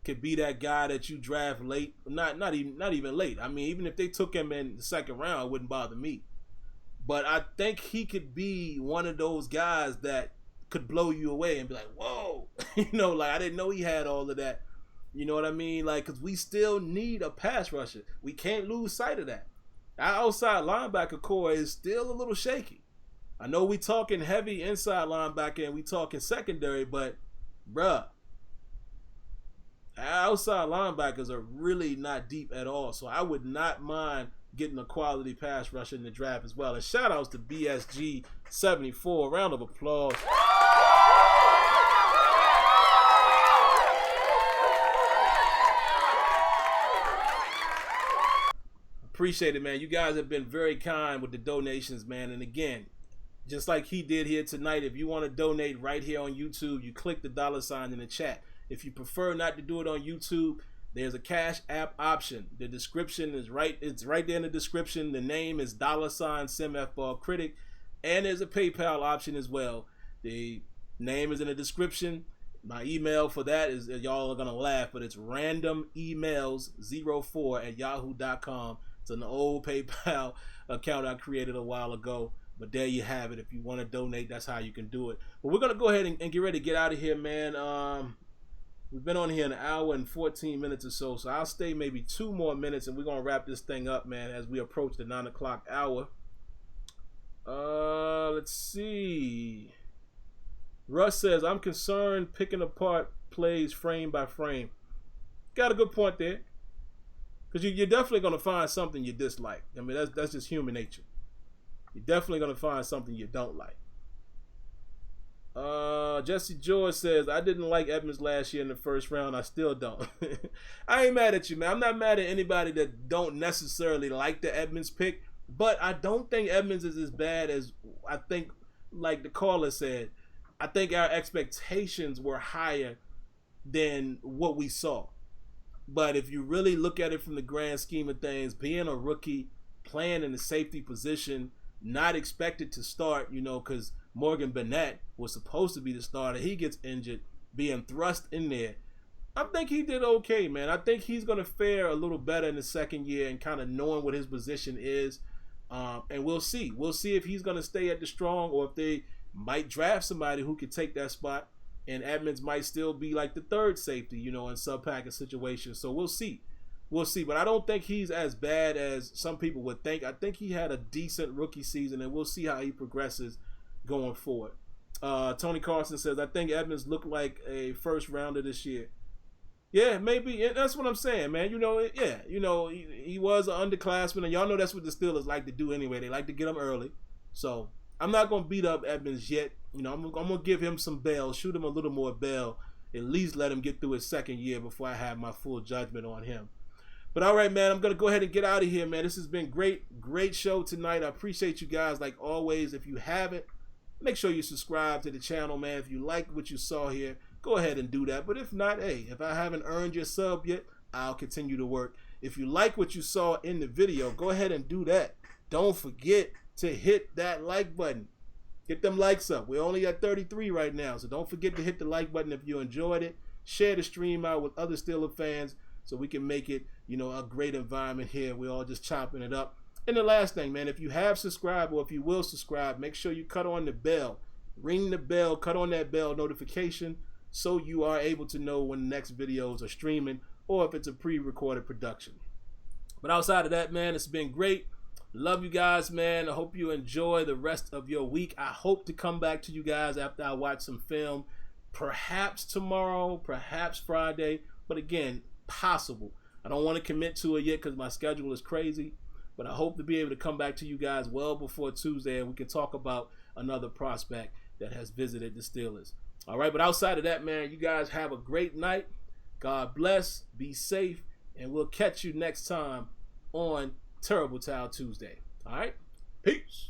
Could be that guy that you draft late. Not even late. I mean, even if they took him in the second round, it wouldn't bother me. But I think he could be one of those guys that could blow you away and be like, whoa. You know, like, I didn't know he had all of that. You know what I mean? Like, because we still need a pass rusher. We can't lose sight of that. Our outside linebacker core is still a little shaky. I know we talking heavy inside linebacker and we talking secondary, but bruh, our outside linebackers are really not deep at all. So I would not mind getting a quality pass rusher in the draft as well. And shout outs to BSG74. Round of applause. Appreciate it, man. You guys have been very kind with the donations, man. And again, just like he did here tonight, if you want to donate right here on YouTube, you click the $ in the chat. If you prefer not to do it on YouTube, there's a Cash App option. The description is it's right there in the description. The name is $SimFBallCritic. And there's a PayPal option as well. The name is in the description. My email for that is, y'all are going to laugh, but it's randomemails04@yahoo.com. It's an old PayPal account I created a while ago. But there you have it. If you want to donate, that's how you can do it. But we're going to go ahead and get ready to get out of here, man. We've been on here an hour and 14 minutes or so. So I'll stay maybe 2 more minutes, and we're going to wrap this thing up, man, as we approach the 9 o'clock hour. Let's see. Russ says, I'm concerned picking apart plays frame by frame. Got a good point there. Because you're definitely going to find something you dislike. I mean, that's just human nature. You're definitely going to find something you don't like. Jesse George says, I didn't like Edmonds last year in the first round. I still don't. I ain't mad at you, man. I'm not mad at anybody that don't necessarily like the Edmonds pick. But I don't think Edmonds is as bad as I think, like the caller said. I think our expectations were higher than what we saw. But if you really look at it from the grand scheme of things, being a rookie, playing in the safety position, not expected to start, because Morgan Burnett was supposed to be the starter. He gets injured, being thrust in there. I think he did okay, man. I think he's going to fare a little better in the second year and kind of knowing what his position is. And we'll see. We'll see if he's going to stay at the strong or if they might draft somebody who could take that spot. And Edmonds might still be like the third safety, in sub-package situations. So we'll see. We'll see. But I don't think he's as bad as some people would think. I think he had a decent rookie season, and we'll see how he progresses going forward. Tony Carson says, I think Edmonds looked like a first rounder this year. Yeah, maybe. That's what I'm saying, man. He was an underclassman, and y'all know that's what the Steelers like to do anyway. They like to get him early. So I'm not going to beat up Edmonds yet. I'm going to give him some bail, shoot him a little more bail, at least let him get through his second year before I have my full judgment on him. But all right, man, I'm going to go ahead and get out of here, man. This has been great show tonight. I appreciate you guys like always. If you haven't, make sure you subscribe to the channel, man. If you like what you saw here, go ahead and do that. But if not, hey, if I haven't earned your sub yet, I'll continue to work. If you like what you saw in the video, go ahead and do that. Don't forget to hit that like button. Get them likes up. We're only at 33 right now, so don't forget to hit the like button if you enjoyed it. Share the stream out with other Steelers fans so we can make it, a great environment here. We're all just chopping it up. And the last thing, man, if you have subscribed or if you will subscribe, make sure you cut on the bell. Ring the bell, cut on that bell notification so you are able to know when the next videos are streaming or if it's a pre-recorded production. But outside of that, man, it's been great. Love you guys, man. I hope you enjoy the rest of your week. I hope to come back to you guys after I watch some film. Perhaps tomorrow, perhaps Friday. But again, possible. I don't want to commit to it yet because my schedule is crazy. But I hope to be able to come back to you guys well before Tuesday and we can talk about another prospect that has visited the Steelers. All right, but outside of that, man, you guys have a great night. God bless. Be safe. And we'll catch you next time on Terrible Towel Tuesday. All right? Peace.